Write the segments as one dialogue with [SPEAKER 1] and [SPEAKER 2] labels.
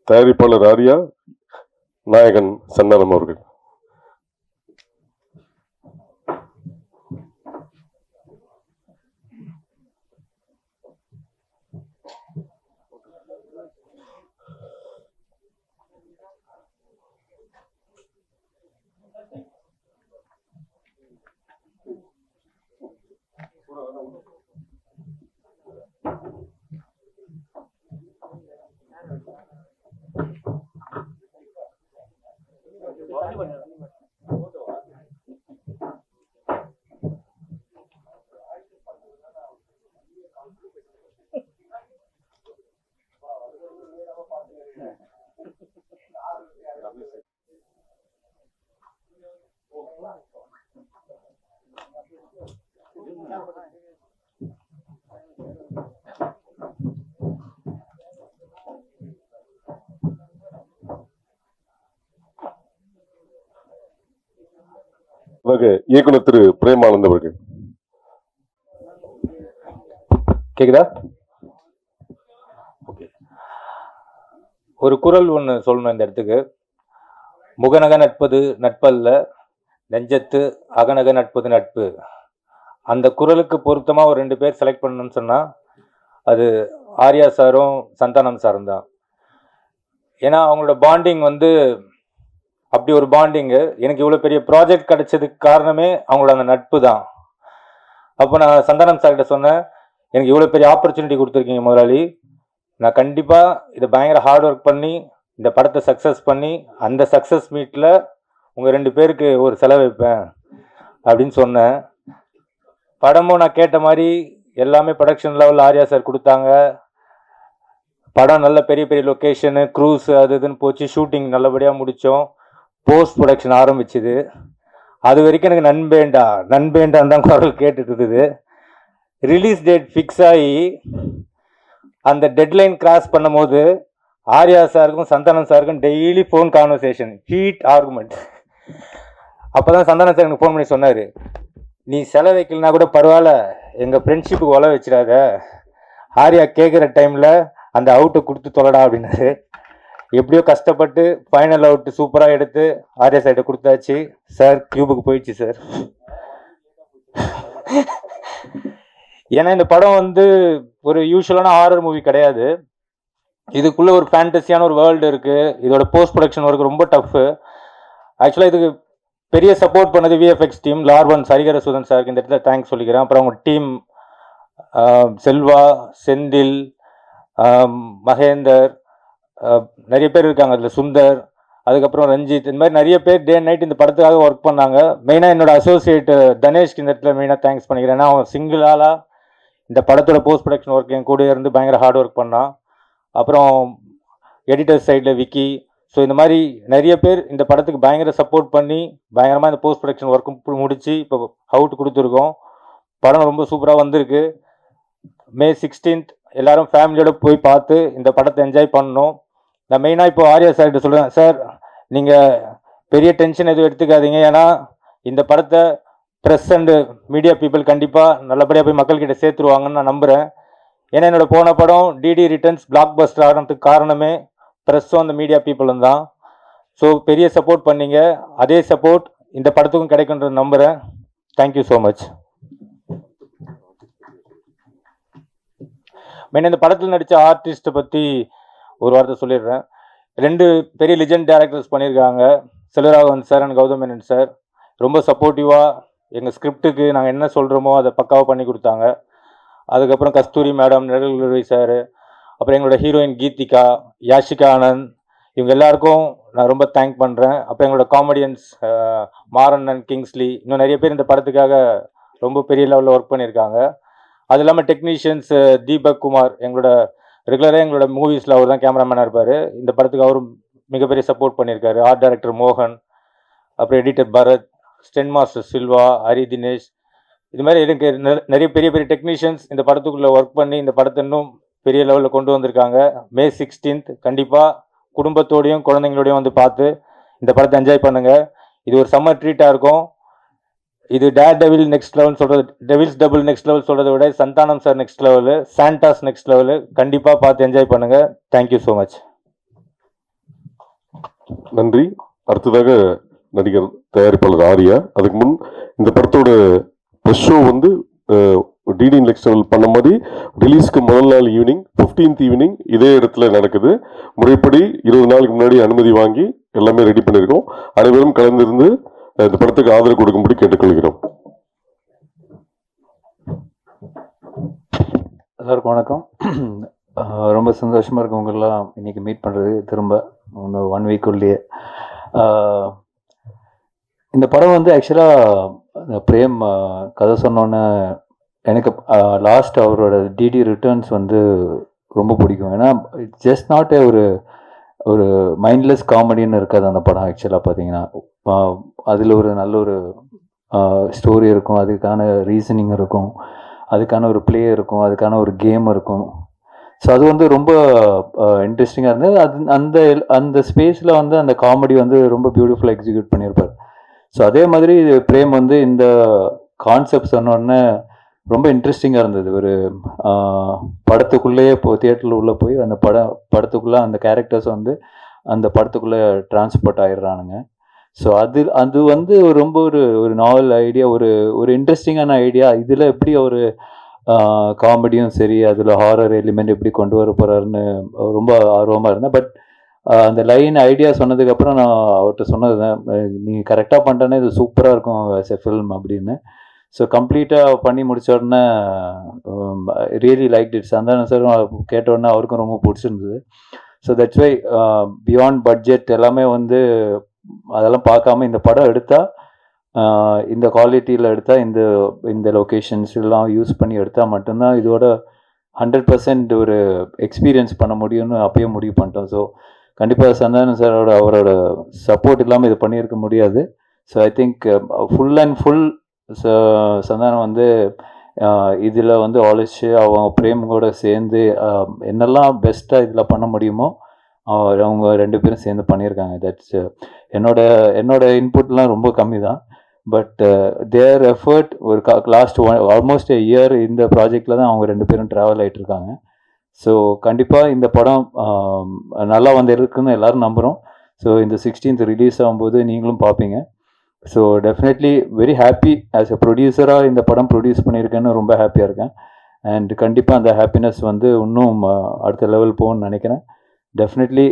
[SPEAKER 1] தயாரிப்பாளர் ஆர்யா, நாயகன் சந்தானம் அவர்கள். இயக்குனர் திரு பிரேமானந்த் அவர்கள்.
[SPEAKER 2] கேக்குதா? ஒரு குரல் ஒன்று சொல்லணும் இந்த இடத்துக்கு. முகநக நட்பது நட்பல்ல, நெஞ்சத்து அகநக நட்பது நட்பு. அந்த குரலுக்கு பொருத்தமாக ஒரு 2 பேர் செலக்ட் பண்ணணும்னு சொன்னால் அது ஆர்யா சாரும் சந்தானம் சாரும் தான். ஏன்னா அவங்களோட பாண்டிங் வந்து அப்படி ஒரு பாண்டிங்கு. எனக்கு இவ்வளோ பெரிய ப்ராஜெக்ட் கிடைச்சதுக்கு காரணமே அவங்களோட அந்த நட்பு தான். அப்போ நான் சந்தானம் சார்கிட்ட சொன்னேன், எனக்கு இவ்வளோ பெரிய ஆப்பர்ச்சுனிட்டி கொடுத்துருக்கீங்க முதலாளி, நான் கண்டிப்பாக இதை பயங்கர ஹார்ட் ஒர்க் பண்ணி இந்த படத்தை சக்ஸஸ் பண்ணி அந்த சக்ஸஸ் மீட்டில் உங்கள் 2 பேருக்கு ஒரு செலவு வைப்பேன் அப்படின்னு சொன்னேன். படமும் நான் கேட்ட மாதிரி எல்லாமே ப்ரொடக்ஷன் லெவலில் ஆர்யா சார் கொடுத்தாங்க. படம் நல்ல பெரிய பெரிய லொக்கேஷனு, க்ரூஸ் அது இதுன்னு போச்சு. ஷூட்டிங் நல்லபடியாக முடித்தோம். போஸ்ட் ப்ரொடக்ஷன் ஆரம்பிச்சுது. அது வரைக்கும் எனக்கு நண்பேண்டான் தான் குரல் கேட்டுட்டு இருந்தது. ரிலீஸ் டேட் ஃபிக்ஸ் ஆகி அந்த டெட்லைன் கிராஸ் பண்ணும் போது ஆர்யா சாருக்கும் சந்தானம் சாருக்கும் daily phone conversation, heat argument. அப்போ தான் சந்தானம் சார் எனக்கு ஃபோன் பண்ணி சொன்னார், நீ செலவு வைக்கலனா கூட பரவாயில்ல, எங்கள் ஃப்ரெண்ட்ஷிப்புக்கு உழ வச்சிடாத, ஆர்யா கேட்குற டைமில் அந்த அவுட்டை கொடுத்து தொலைடா அப்படின்னாரு. எப்படியோ கஷ்டப்பட்டு ஃபைனல் அவுட்டு சூப்பராக எடுத்து ஆர்யா சைட்டை கொடுத்தாச்சு. சார் கியூபுக்கு போயிடுச்சு சார். ஏன்னா இந்த படம் வந்து ஒரு யூஸ்வலான ஹாரர் மூவி கிடையாது. இதுக்குள்ளே ஒரு ஃபேண்டஸியான ஒரு வேர்ல்டு இருக்குது. இதோட போஸ்ட் ப்ரொடக்ஷன் ஒர்க் ரொம்ப டஃப்பு. ஆக்சுவலாக இதுக்கு பெரிய சப்போர்ட் பண்ணது விஎஃப்எக்ஸ் டீம், லார்வன் சரிகரசுதன் சாருக்கு இந்த இடத்துல தேங்க்ஸ் சொல்லிக்கிறேன். அப்புறம் அவங்க டீம் செல்வா, செந்தில், மகேந்தர், நிறைய பேர் இருக்காங்க அதில், சுந்தர், அதுக்கப்புறம் ரஞ்சித், இந்த மாதிரி நிறைய பேர் டே அண்ட் நைட் இந்த படத்துக்காக ஒர்க் பண்ணாங்க. மெயினாக என்னோட அசோசியேட் தனேஷ்க்கு இந்த இடத்துல மெயினாக தேங்க்ஸ் பண்ணிக்கிறேன். ஏன்னா அவன் சிங்கிள் ஆளாக இந்த படத்தோட போஸ்ட் ப்ரொடக்ஷன் ஒர்க் என் கூட இருந்து பயங்கர ஹார்ட் ஒர்க் பண்ணான். அப்புறம் எடிட்டர் சைடில் விக்கி. ஸோ இந்த மாதிரி நிறைய பேர் இந்த படத்துக்கு பயங்கர சப்போர்ட் பண்ணி பயங்கரமாக இந்த போஸ்ட் ப்ரொடக்ஷன் ஒர்க்கும் முடித்து இப்போ அவுட் கொடுத்துருக்கோம். படம் ரொம்ப சூப்பராக வந்திருக்கு. May 16th எல்லோரும் ஃபேமிலியோடு போய் பார்த்து இந்த படத்தை என்ஜாய் பண்ணணும். நான் மெயினாக இப்போ ஆர்யா சார்கிட்ட சொல்கிறேன், சார் நீங்கள் பெரிய டென்ஷன் எதுவும் எடுத்துக்காதீங்க. ஏன்னா இந்த படத்தை ப்ரெஸ் அண்டு மீடியா பீப்புள் கண்டிப்பாக நல்லபடியாக போய் மக்கள்கிட்ட சேர்த்துருவாங்கன்னு நான் நம்புகிறேன். ஏன்னா என்னோட போன படம் டிடி ரிட்டர்ன்ஸ் பிளாக் பஸ்டர் ஆகிறதுக்கு காரணமே ப்ரெஸ்ஸும் அந்த மீடியா பீப்புளும் தான். ஸோ பெரிய சப்போர்ட் பண்ணீங்க, அதே சப்போர்ட் இந்த படத்துக்கும் கிடைக்குன்றது நம்புகிறேன். Thank you so much. மெயின் இந்த படத்தில் நடித்த ஆர்டிஸ்ட்டை பற்றி ஒரு வார்த்தை சொல்லிடுறேன். 2 பெரிய லிஜெண்ட் டேரக்டர்ஸ் பண்ணியிருக்காங்க, Selvaraghavan sir and Gautham Menon sir. ரொம்ப சப்போர்ட்டிவாக எங்கள் ஸ்கிரிப்டுக்கு நாங்கள் என்ன சொல்கிறோமோ அதை பக்காவாக பண்ணி கொடுத்தாங்க. அதுக்கப்புறம் கஸ்தூரி மேடம், நிழல்குருவி சார், அப்புறம் எங்களோட ஹீரோயின் கீதிகா, யாஷிகா ஆனந்த், இவங்க எல்லாருக்கும் நான் ரொம்ப தேங்க் பண்ணுறேன். அப்புறம் எங்களோட காமெடியன்ஸ் மாரண்ணன், கிங்ஸ்லி, இன்னும் நிறைய பேர் இந்த படத்துக்காக ரொம்ப பெரிய லெவலில் ஒர்க் பண்ணியிருக்காங்க. அது இல்லாமல் டெக்னீஷியன்ஸ் தீபக் குமார், எங்களோட ரெகுலராக எங்களோட மூவிஸில் அவர் தான் கேமராமேனாக இருப்பார். இந்த படத்துக்கு அவரும் மிகப்பெரிய சப்போர்ட் பண்ணியிருக்காரு. ஆர்ட் டைரக்டர் மோகன், அப்புறம் editor Bharath, stunt master Silva, Hari Dinesh, இது மாதிரி எனக்கு நிறைய பெரிய பெரிய டெக்னீஷியன்ஸ் இந்த படத்துக்குள்ளே ஒர்க் பண்ணி இந்த படத்தை இன்னும் பெரிய லெவலில் கொண்டு வந்திருக்காங்க. May 16th கண்டிப்பாக குடும்பத்தோடையும் குழந்தைங்களோடையும் வந்து பார்த்து இந்த படத்தை என்ஜாய் பண்ணுங்கள். இது ஒரு சம்மர் ட்ரீட்டாக இருக்கும். இது டேர் டெவில் நெக்ஸ்ட் லெவல் சொல்கிறது, டெவில்ஸ் டபுள் நெக்ஸ்ட் லெவல் சொல்கிறத விட Santhanam sir next level, Santa's next level. கண்டிப்பாக பார்த்து என்ஜாய் பண்ணுங்கள். Thank you so much.
[SPEAKER 1] நன்றி. அடுத்ததாக நடிகர் தயாரிப்பாளர் ஆர்யா. அதுக்கு முன் இந்த படத்தோட ப்ரெஸ் ஷோ வந்து டிடி நெக்ஸ்ட் லெவல் பண்ண மாதிரி ரிலீஸ்க்கு முதல் நாள் ஈவினிங் 15th ஈவினிங் இதே இடத்துல நடக்குது. முறைப்படி 20 நாளுக்கு முன்னாடி அனுமதி வாங்கி எல்லாமே ரெடி பண்ணியிருக்கோம். அனைவரும் கலந்திருந்து இந்த படத்துக்கு ஆதரவு கொடுக்கும்படி கேட்டுக்கொள்கிறோம்.
[SPEAKER 3] எல்லாருக்கும் வணக்கம். ரொம்ப சந்தோஷமாக இருக்கும் உங்களெல்லாம் இன்றைக்கி மீட் பண்ணுறது திரும்ப 1 வீக்குள்ளேயே. இந்த படம் வந்து ஆக்சுவலாக பிரேம் கதை சொன்னோன்னே எனக்கு லாஸ்ட் அவரோட டிடி ரிட்டர்ன்ஸ் வந்து ரொம்ப பிடிக்கும். ஏன்னா இட்ஸ் ஜஸ்ட் நாட் ஒரு மைண்ட்லெஸ் காமெடின்னு இருக்காது அந்த படம். ஆக்சுவலாக பார்த்தீங்கன்னா அதில் ஒரு நல்ல ஒரு ஸ்டோரி இருக்கும், அதுக்கான ரீசனிங் இருக்கும், அதுக்கான ஒரு ப்ளே இருக்கும், அதுக்கான ஒரு கேம் இருக்கும். ஸோ அது வந்து ரொம்ப இன்ட்ரெஸ்டிங்காக இருந்தது. அது அந்த ஸ்பேஸில் வந்து அந்த காமெடி வந்து ரொம்ப பியூட்டிஃபுல்லாக எக்ஸிக்யூட் பண்ணியிருப்பார். ஸோ அதே மாதிரி பிரேம் வந்து இந்த கான்செப்ட் சொன்னோடனே ரொம்ப இன்ட்ரெஸ்டிங்காக இருந்தது. ஒரு படத்துக்குள்ளேயே தியேட்டரில் உள்ளே போய் அந்த படத்துக்குள்ளே அந்த கேரக்டர்ஸ் வந்து அந்த படத்துக்குள்ளே டிரான்ஸ்போர்ட் ஆகிடுறானுங்க. ஸோ அது வந்து ரொம்ப ஒரு நாவல் ஐடியா, ஒரு இன்ட்ரெஸ்டிங்கான ஐடியா. இதில் எப்படி ஒரு காமெடியும் சரி, அதில் ஹாரர் எலிமெண்ட் எப்படி கொண்டு வர போகிறாருன்னு ரொம்ப ஆர்வமாக இருந்தேன். பட் அந்த லைன் ஐடியா சொன்னதுக்கப்புறம் நான் அவர்கிட்ட சொன்னது, நீ கரெக்டாக பண்ணிட்டேன்னா இது சூப்பராக இருக்கும் ஆஸ் எ ஃபில்ம் அப்படின்னு. ஸோ கம்ப்ளீட்டாக பண்ணி முடித்த உடனே ரியலி லைக் இட். சந்தானம் சாரும் கேட்ட உடனே அவருக்கும் ரொம்ப பிடிச்சிருந்தது. So that's why beyond budget எல்லாமே வந்து அதெல்லாம் பார்க்காம இந்த படம் எடுத்தால், இந்த குவாலிட்டியில் எடுத்தால், இந்த லொக்கேஷன்ஸ் எல்லாம் யூஸ் பண்ணி எடுத்தால் மட்டும்தான் இதோட 100% ஒரு எக்ஸ்பீரியன்ஸ் பண்ண முடியும்னு அப்பயே முடிவு பண்ணிட்டோம். ஸோ கண்டிப்பாக சந்தானம் சாரோட அவரோட சப்போர்ட் இல்லாமல் இது பண்ணியிருக்க முடியாது. So I think full and full Santhanam வந்து இதில் வந்து ஆலோசிச்சு அவங்க பிரேம் கூட சேர்ந்து என்னெல்லாம் பெஸ்ட்டாக இதில் பண்ண முடியுமோ அவங்க 2 பேரும் சேர்ந்து பண்ணியிருக்காங்க. தட்ஸ் என்னோட இன்புட்லாம் ரொம்ப கம்மி தான். பட் தேர் எஃபர்ட் ஒரு லாஸ்ட் ஆல்மோஸ்ட் a year இந்த ப்ராஜெக்டில் தான் அவங்க 2 பேரும் ட்ராவல் ஆகிட்டு இருக்காங்க. ஸோ கண்டிப்பாக இந்த படம் நல்லா வந்து இருக்குன்னு எல்லோரும் நம்புகிறோம். ஸோ இந்த 16th ரிலீஸ் ஆகும்போது நீங்களும் பார்ப்பீங்க. So definitely very happy as a ப்ரொடியூசராக இந்த படம் ப்ரொடியூஸ் பண்ணியிருக்கேன்னு ரொம்ப ஹாப்பியாக இருக்கேன். அண்ட் கண்டிப்பாக அந்த ஹாப்பினஸ் வந்து இன்னும் அடுத்த லெவல் போகணும்னு நினைக்கிறேன். டெஃபினெட்லி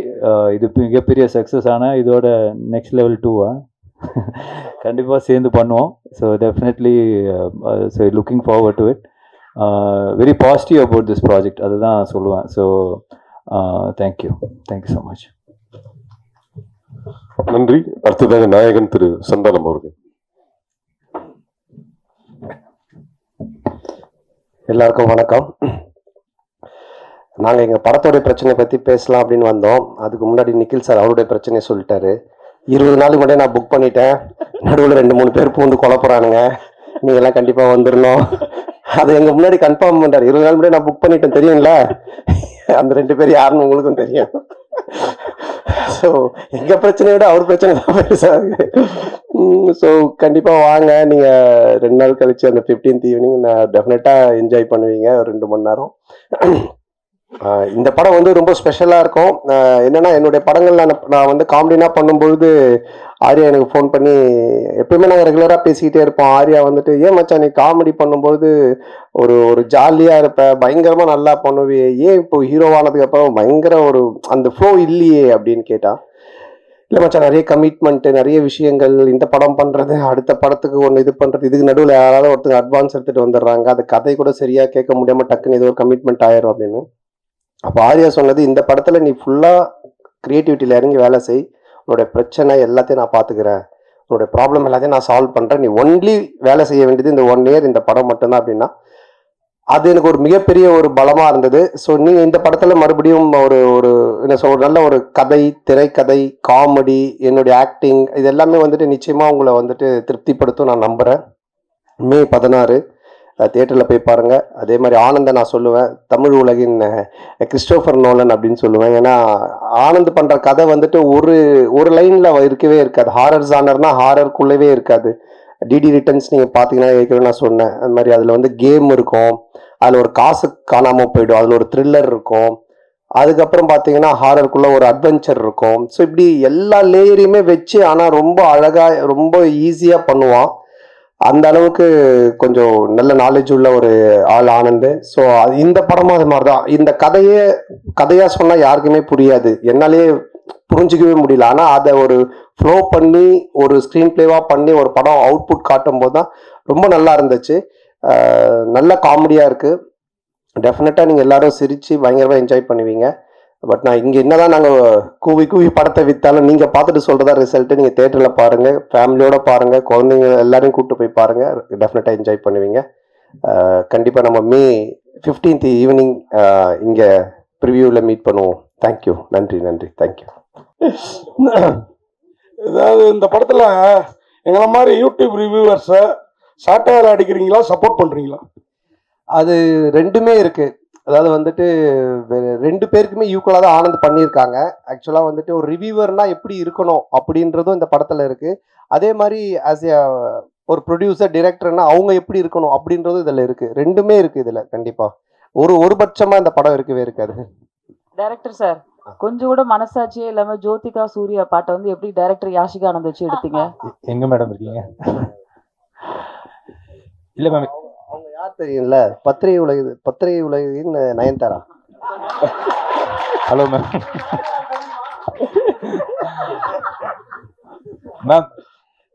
[SPEAKER 3] இது மிகப்பெரிய சக்ஸஸ் ஆனால் இதோட நெக்ஸ்ட் லெவல் 2 கண்டிப்பாக சேர்ந்து பண்ணுவோம். So definitely so looking forward to it. Very positive about this project அதுதான் சொல்லுவேன். So thank you so much.
[SPEAKER 1] நன்றி. அடுத்ததாக நாயகன் திரு சந்தானம் அவர்கள்.
[SPEAKER 4] எல்லாருக்கும் வணக்கம். நாங்கள் எங்கள் படத்தோடைய பிரச்சனை பற்றி பேசலாம் அப்படின்னு வந்தோம். அதுக்கு முன்னாடி நிக்கில் சார் அவருடைய பிரச்சனையை சொல்லிட்டாரு. 20 நாளுக்கு முன்னாடி நான் புக் பண்ணிட்டேன், நடுவில் 2-3 பேர் பூந்து குழப்புறானுங்க, நீங்கள்லாம் கண்டிப்பாக வந்துடணும். அதை எங்கள் முன்னாடி கன்ஃபார்ம் பண்ணுறாரு. 20 நாள் முன்னாடி நான் புக் பண்ணிட்டேன் தெரியுங்களா, அந்த 2 பேர் யாருன்னு உங்களுக்கும் தெரியும். ஸோ எங்கள் பிரச்சனையை விட அவர் பிரச்சனை தான் பெருசாக. ஸோ கண்டிப்பாக வாங்க, நீங்கள் 2 நாள் கழிச்சு அந்த 15th ஈவினிங் நான் டெஃபினட்டாக என்ஜாய் பண்ணுவீங்க ஒரு 2 மணி நேரம். இந்த படம் வந்து ரொம்ப ஸ்பெஷலாக இருக்கும். என்னென்னா என்னுடைய படங்கள் நான் வந்து காமெடினா பண்ணும்பொழுது ஆர்யா எனக்கு ஃபோன் பண்ணி, எப்பயுமே நாங்கள் ரெகுலராக பேசிக்கிட்டே இருப்போம். ஆர்யா வந்துட்டு, ஏன் மச்சான் நீ காமெடி பண்ணும்போது ஒரு ஜாலியாக இருப்ப, பயங்கரமாக நல்லா பண்ணுவே, ஏன் இப்போ ஹீரோவானதுக்கப்புறம் பயங்கர அந்த ஃப்ளோ இல்லையே அப்படின்னு கேட்டான். இல்லை மச்சான், நிறைய கமிட்மெண்ட்டு, நிறைய விஷயங்கள், இந்த படம் பண்ணுறது, அடுத்த படத்துக்கு ஒன்று இது பண்ணுறது, இதுக்கு நடுவில் யாராவது ஒருத்தங்க அட்வான்ஸ் எடுத்துகிட்டு வந்துடுறாங்க, அந்த கதை கூட சரியாக கேட்க முடியாமல் டக்குன்னு ஏதோ ஒரு கமிட்மெண்ட் ஆயிரும் அப்படின்னு. அப்போ ஆர்யா சொன்னது, இந்த படத்தில் நீ ஃபுல்லாக க்ரியேட்டிவிட்டியில் இறங்கி வேலை செய், உன்னோட பிரச்சனை எல்லாத்தையும் நான் பார்த்துக்கிறேன், உன்னோட ப்ராப்ளம் எல்லாத்தையும் நான் சால்வ் பண்ணுறேன், நீ ஒன்லி வேலை செய்ய வேண்டியது இந்த 1 year இந்த படம் மட்டும்தான் அப்படின்னா, அது எனக்கு ஒரு மிகப்பெரிய ஒரு பலமாக இருந்தது. ஸோ நீங்கள் இந்த படத்தில் மறுபடியும் ஒரு நல்ல ஒரு கதை, திரைக்கதை, காமெடி, என்னுடைய ஆக்டிங், இது எல்லாமே வந்துட்டு நிச்சயமாக உங்களை வந்துட்டு திருப்திப்படுத்தும் நான் நம்புகிறேன். May 16 தியேட்டரில் போய் பாருங்கள். அதே மாதிரி ஆனந்தை நான் சொல்லுவேன், தமிழ் உலகின் கிறிஸ்டோஃபர் நோலன் அப்படின்னு சொல்லுவேன். ஏன்னா ஆனந்த் பண்ணுற கதை வந்துட்டு ஒரு லைனில் இருக்கவே இருக்காது. ஹாரர் ஜானர்னா ஹாரருக்குள்ளவே இருக்காது. டிடி ரிட்டர்ன்ஸ் நீங்கள் பார்த்தீங்கன்னா ஏற்கனவே நான் சொன்னேன் அந்த மாதிரி அதில் வந்து கேம் இருக்கும், அதில் ஒரு காசு காணாமல் போயிடும், அதில் ஒரு த்ரில்லர் இருக்கும், அதுக்கப்புறம் பார்த்தீங்கன்னா ஹாரருக்குள்ள ஒரு அட்வென்ச்சர் இருக்கும். ஸோ இப்படி எல்லா லேயரையுமே வச்சு ஆனால் ரொம்ப அழகாக ரொம்ப ஈஸியாக பண்ணுவான். அந்த அளவுக்கு கொஞ்சம் நல்ல நாலேஜ் உள்ள ஒரு ஆள் ஆனந்த். ஸோ இந்த படமும் அது மாதிரி தான். இந்த கதையாக சொன்னால் யாருக்குமே புரியாது, என்னாலே புரிஞ்சிக்கவே முடியல. ஆனால் அதை ஒரு ஃப்ளோ பண்ணி ஒரு ஸ்க்ரீன் பிளேவாக பண்ணி ஒரு படம் அவுட்புட் காட்டும் போது தான் ரொம்ப நல்லா இருந்துச்சு. நல்ல காமெடியாக இருக்குது. டெஃபினட்டாக நீங்கள் எல்லாரும் சிரித்து பயங்கரமாக என்ஜாய் பண்ணுவீங்க. பட் நான் இங்கே என்னதான் நாங்கள் கூவி படத்தை விற்றாலும் நீங்கள் பார்த்துட்டு சொல்கிறதா ரிசல்ட்டு. நீங்கள் தேட்டரில் பாருங்கள், ஃபேமிலியோடு பாருங்கள், குழந்தைங்க எல்லாரையும் கூப்பிட்டு போய் பாருங்கள், டெஃபினட்டாக என்ஜாய் பண்ணுவீங்க. கண்டிப்பாக நம்ம May 15th ஈவினிங் இங்கே ப்ரிவியூவில் மீட் பண்ணுவோம். தேங்க்யூ. நன்றி தேங்க்யூ.
[SPEAKER 5] ஏதாவது இந்த படத்தில் எங்களை மாதிரி யூடியூப் ரிவ்யூவர்ஸை சாட்டையால் அடிக்கிறீங்களா, சப்போர்ட் பண்ணுறீங்களா?
[SPEAKER 4] அது ரெண்டுமே இருக்குது. அதாவது வந்துட்டு ரெண்டு பேருக்குமே ஈக்குவலாக தான் ஆனந்த் பண்ணியிருக்காங்க. ஆக்சுவலாக வந்துட்டு ஒரு ரிவ்யூவர்னா எப்படி இருக்கணும் அப்படின்றதும் இந்த படத்தில் இருக்குது. அதே மாதிரி ஆஸ் எ ஒரு ப்ரொடியூசர் டிரெக்டர்னா அவங்க எப்படி இருக்கணும் அப்படின்றதும் இதில் இருக்குது. ரெண்டுமே இருக்குது இதில். கண்டிப்பாக ஒரு பட்சமாக இந்த படம் இருக்கவே இருக்காது.
[SPEAKER 6] டைரக்டர் சார், கொஞ்சம் கூட மனசாட்சியே இல்லாம ஜோதிகா சூர்யா பாட்டை வந்து எப்படி டைரக்டர் யாஷிகா ஆனந்த் வச்சு எடுத்தீங்க?
[SPEAKER 2] எங்க மேடம் இருக்கீங்க? இல்ல மேம்,
[SPEAKER 4] அவங்க யார் தெரியும்ல, பத்திரிகை உலகின் நயன்தாரா.
[SPEAKER 2] Hello ma'am. மேம்,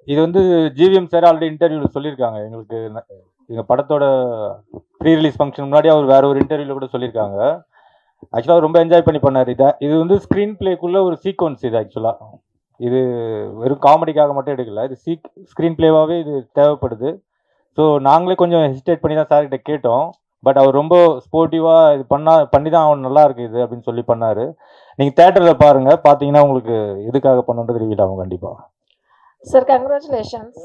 [SPEAKER 2] இது வந்து ஜிவிஎம் சார் ஆல்ரெடி இன்டர்வியூவில் சொல்லியிருக்காங்க. எங்களுக்கு எங்கள் படத்தோட ப்ரீ ரிலீஸ் ஃபங்க்ஷன் முன்னாடி அவர் வேற ஒரு இன்டர்வியூவில் கூட சொல்லியிருக்காங்க. ஆக்சுவலாக அவர் ரொம்ப என்ஜாய் பண்ணி பண்ணார். இது வந்து ஸ்க்ரீன் பிளேக்குள்ளே ஒரு சீக்வன்ஸ். இது ஆக்சுவலாக இது வெறும் காமெடிக்காக மட்டும் எடுக்கல, இது ஸ்க்ரீன் பிளேவாகவே இது தேவைப்படுது. ஸோ நாங்களே கொஞ்சம் ஹெசிடேட் பண்ணி தான் சார்கிட்ட கேட்டோம். பட் அவர் ரொம்ப ஸ்போர்ட்டிவாக இது பண்ணி தான் அவன் நல்லா இருக்கு இது அப்படின்னு சொல்லி பண்ணார். நீங்கள் தேட்டரில் பாருங்கள், பார்த்தீங்கன்னா உங்களுக்கு எதுக்காக பண்ணுன்றது ரிவீல் ஆகும் கண்டிப்பாக.
[SPEAKER 7] Sir congratulations.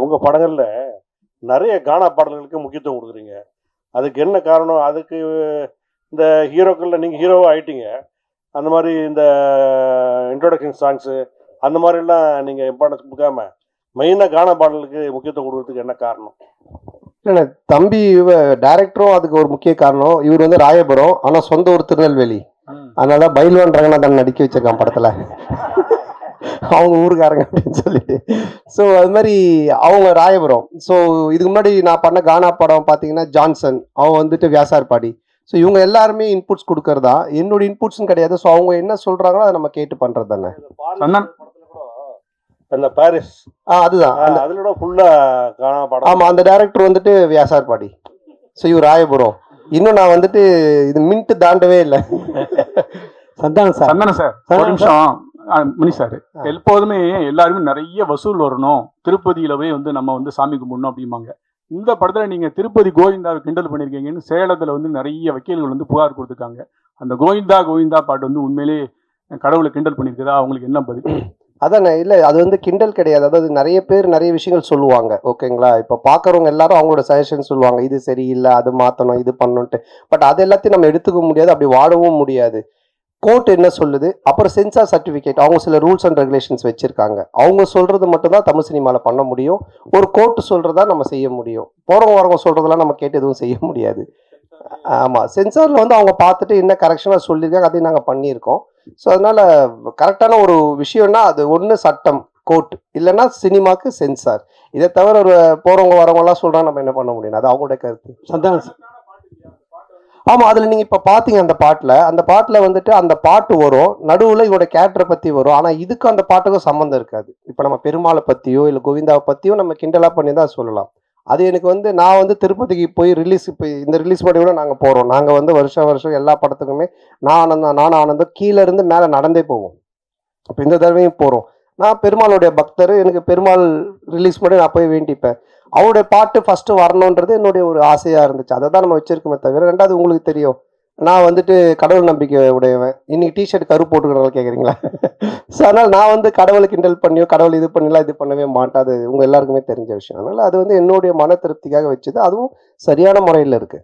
[SPEAKER 5] உங்கள் படங்களில் நிறைய கானா பாடல்களுக்கு முக்கியத்துவம் கொடுக்குறீங்க. அதுக்கு என்ன காரணம்? அதுக்கு இந்த ஹீரோக்களில் நீங்கள் ஹீரோவாக ஆயிட்டீங்க, அந்த மாதிரி இந்த இன்ட்ரோடக்ஷன் சாங்ஸு அந்த மாதிரிலாம் நீங்கள் இம்பார்ட்டன்ஸ் கொடுக்காம மெயினாக கானா பாடலுக்கு முக்கியத்துவம் கொடுக்கறதுக்கு என்ன காரணம்?
[SPEAKER 4] இல்லை தம்பி டைரக்டரும் அதுக்கு ஒரு முக்கிய காரணம். இவர் வந்து ராயபுரம், ஆனால் சொந்த ஒரு திருநெல்வேலி. அதனால பைல்வான் ரங்கநாதன் நடிக்க வச்சிருக்கான் படத்தில், அவங்க ஊருக்காரங்க அப்படின்னு சொல்லிட்டு. ஸோ அது மாதிரி அவங்க ராயபுரம். ஸோ இதுக்கு முன்னாடி நான் பண்ண கானா படம் பார்த்தீங்கன்னா ஜான்சன், அவன் வந்துட்டு வியாசார்பாடி. ஸோ இவங்க எல்லாருமே இன்புட்ஸ் கொடுக்கறதா, என்னோட இன்புட்ஸ்னு கிடையாது. ஸோ அவங்க என்ன சொல்றாங்களோ அதை நம்ம கேட்டு பண்றது தானே.
[SPEAKER 5] அந்த பாரிஸ்
[SPEAKER 4] அதுதான்
[SPEAKER 5] அதோட ஃபுல்லா கானா படம்.
[SPEAKER 4] ஆமா, அந்த டைரக்டர் வந்துட்டு வியாசார்பாடி. ஸோ இவர் ராயபுரம். இன்னும் நான் வந்துட்டு இது மின்ட்டு தாண்டவே இல்லை.
[SPEAKER 8] சந்தானம் சார் ஒரு நிமிஷம். மணி சார், எப்போதுமே எல்லாருமே நிறைய வசூல் வரணும், திருப்பதியில போய் வந்து நம்ம வந்து சாமி கும்பிடணும் அப்படிம்பாங்க. இந்த படத்துல நீங்க திருப்பதி கோவிந்தாவை கிண்டல் பண்ணிருக்கீங்கன்னு சேலத்துல வந்து நிறைய வக்கீல்கள் வந்து புகார் கொடுத்துருக்காங்க. அந்த கோவிந்தா பாட்டு வந்து உண்மையிலேயே கடவுளை கிண்டல் பண்ணிருக்குதா? அவங்களுக்கு என்ன பதில்?
[SPEAKER 4] அதானே, இல்லை அது வந்து கிண்டல் கிடையாது. அதாவது நிறைய பேர் நிறைய விஷயங்கள் சொல்லுவாங்க, ஓகேங்களா. இப்போ பார்க்குறவங்க எல்லாரும் அவங்களோட சஜஷன் சொல்லுவாங்க, இது சரியில்லை, அது மாற்றணும், இது பண்ணணுன்ட்டு. பட் அது எல்லாத்தையும் நம்ம எடுத்துக்க முடியாது, அப்படி வாழவும் முடியாது. கோர்ட் என்ன சொல்லுது, அப்புறம் சென்சார் சர்டிஃபிகேட், அவங்க சில ரூல்ஸ் அண்ட் ரெகுலேஷன்ஸ் வச்சுருக்காங்க. அவங்க சொல்கிறது மட்டும்தான் தமிழ் சினிமாவில் பண்ண முடியும். ஒரு கோர்ட் சொல்கிறதா நம்ம செய்ய முடியும். போகிறவங்க வரவங்க சொல்கிறதெல்லாம் நம்ம கேட்டு எதுவும் செய்ய முடியாது. ஆமாம், சென்சாரில் வந்து அவங்க பார்த்துட்டு என்ன கரெக்ஷனாக சொல்லியிருக்காங்க, அதையும் நாங்கள் பண்ணியிருக்கோம். ஸோ அதனால் கரெக்டான ஒரு விஷயம்னா அது ஒன்று சட்டம் கோர்ட், இல்லைன்னா சினிமாவுக்கு சென்சார். இதை தவிர ஒரு போகிறவங்க வரவங்கலாம் சொல்கிறாங்க, நம்ம என்ன பண்ண முடியும், அது அவங்களோட கருத்து. சந்தானம். ஆமாம், அதில் நீங்கள் இப்போ பார்த்தீங்க அந்த பாட்டில் வந்துட்டு அந்த பாட்டு வரும், நடுவில் இவரோட கேரக்டரை பற்றி வரும். ஆனால் இதுக்கும் அந்த பாட்டுக்கும் சம்மந்தம் இருக்காது. இப்போ நம்ம பெருமாளை பற்றியோ இல்லை கோவிந்தாவை பற்றியோ நம்ம கிண்டலாக பண்ணி தான் சொல்லலாம். அது எனக்கு வந்து நான் வந்து திருப்பதிக்கு போய் ரிலீஸ், இப்போ இந்த ரிலீஸ் பண்ணி கூட நாங்கள் போகிறோம். நாங்கள் வந்து வருஷம் எல்லா படத்துக்குமே நான் ஆனந்தம் கீழே இருந்து மேலே நடந்தே போவோம். இப்போ இந்த தடவையும் போகிறோம். நான் பெருமாளுடைய பக்தர், எனக்கு பெருமாள் ரிலீஸ் பண்ணி நான் போய் வேண்டிப்பேன். அவருடைய பாட்டு ஃபஸ்ட்டு வரணுன்றது என்னுடைய ஒரு ஆசையாக இருந்துச்சு. அதை தான் நம்ம வச்சுருக்கோமே தவிர. ரெண்டாவது உங்களுக்கு தெரியும், நான் வந்துட்டு கடவுள் நம்பிக்கை உடையவன். இன்னைக்கு டிஷர்ட் கரு போட்டுக்கிறவங்க கேட்குறீங்களா? ஸோ அதனால் நான் வந்து கடவுளை கிண்டல் பண்ணியோ கடவுள் இது பண்ணலாம் இது பண்ணவே மாட்டாது, உங்கள் எல்லாருக்குமே தெரிஞ்ச விஷயம். அதனால் அது வந்து என்னுடைய மன திருப்திக்காக வச்சது, அதுவும் சரியான முறையில் இருக்குது.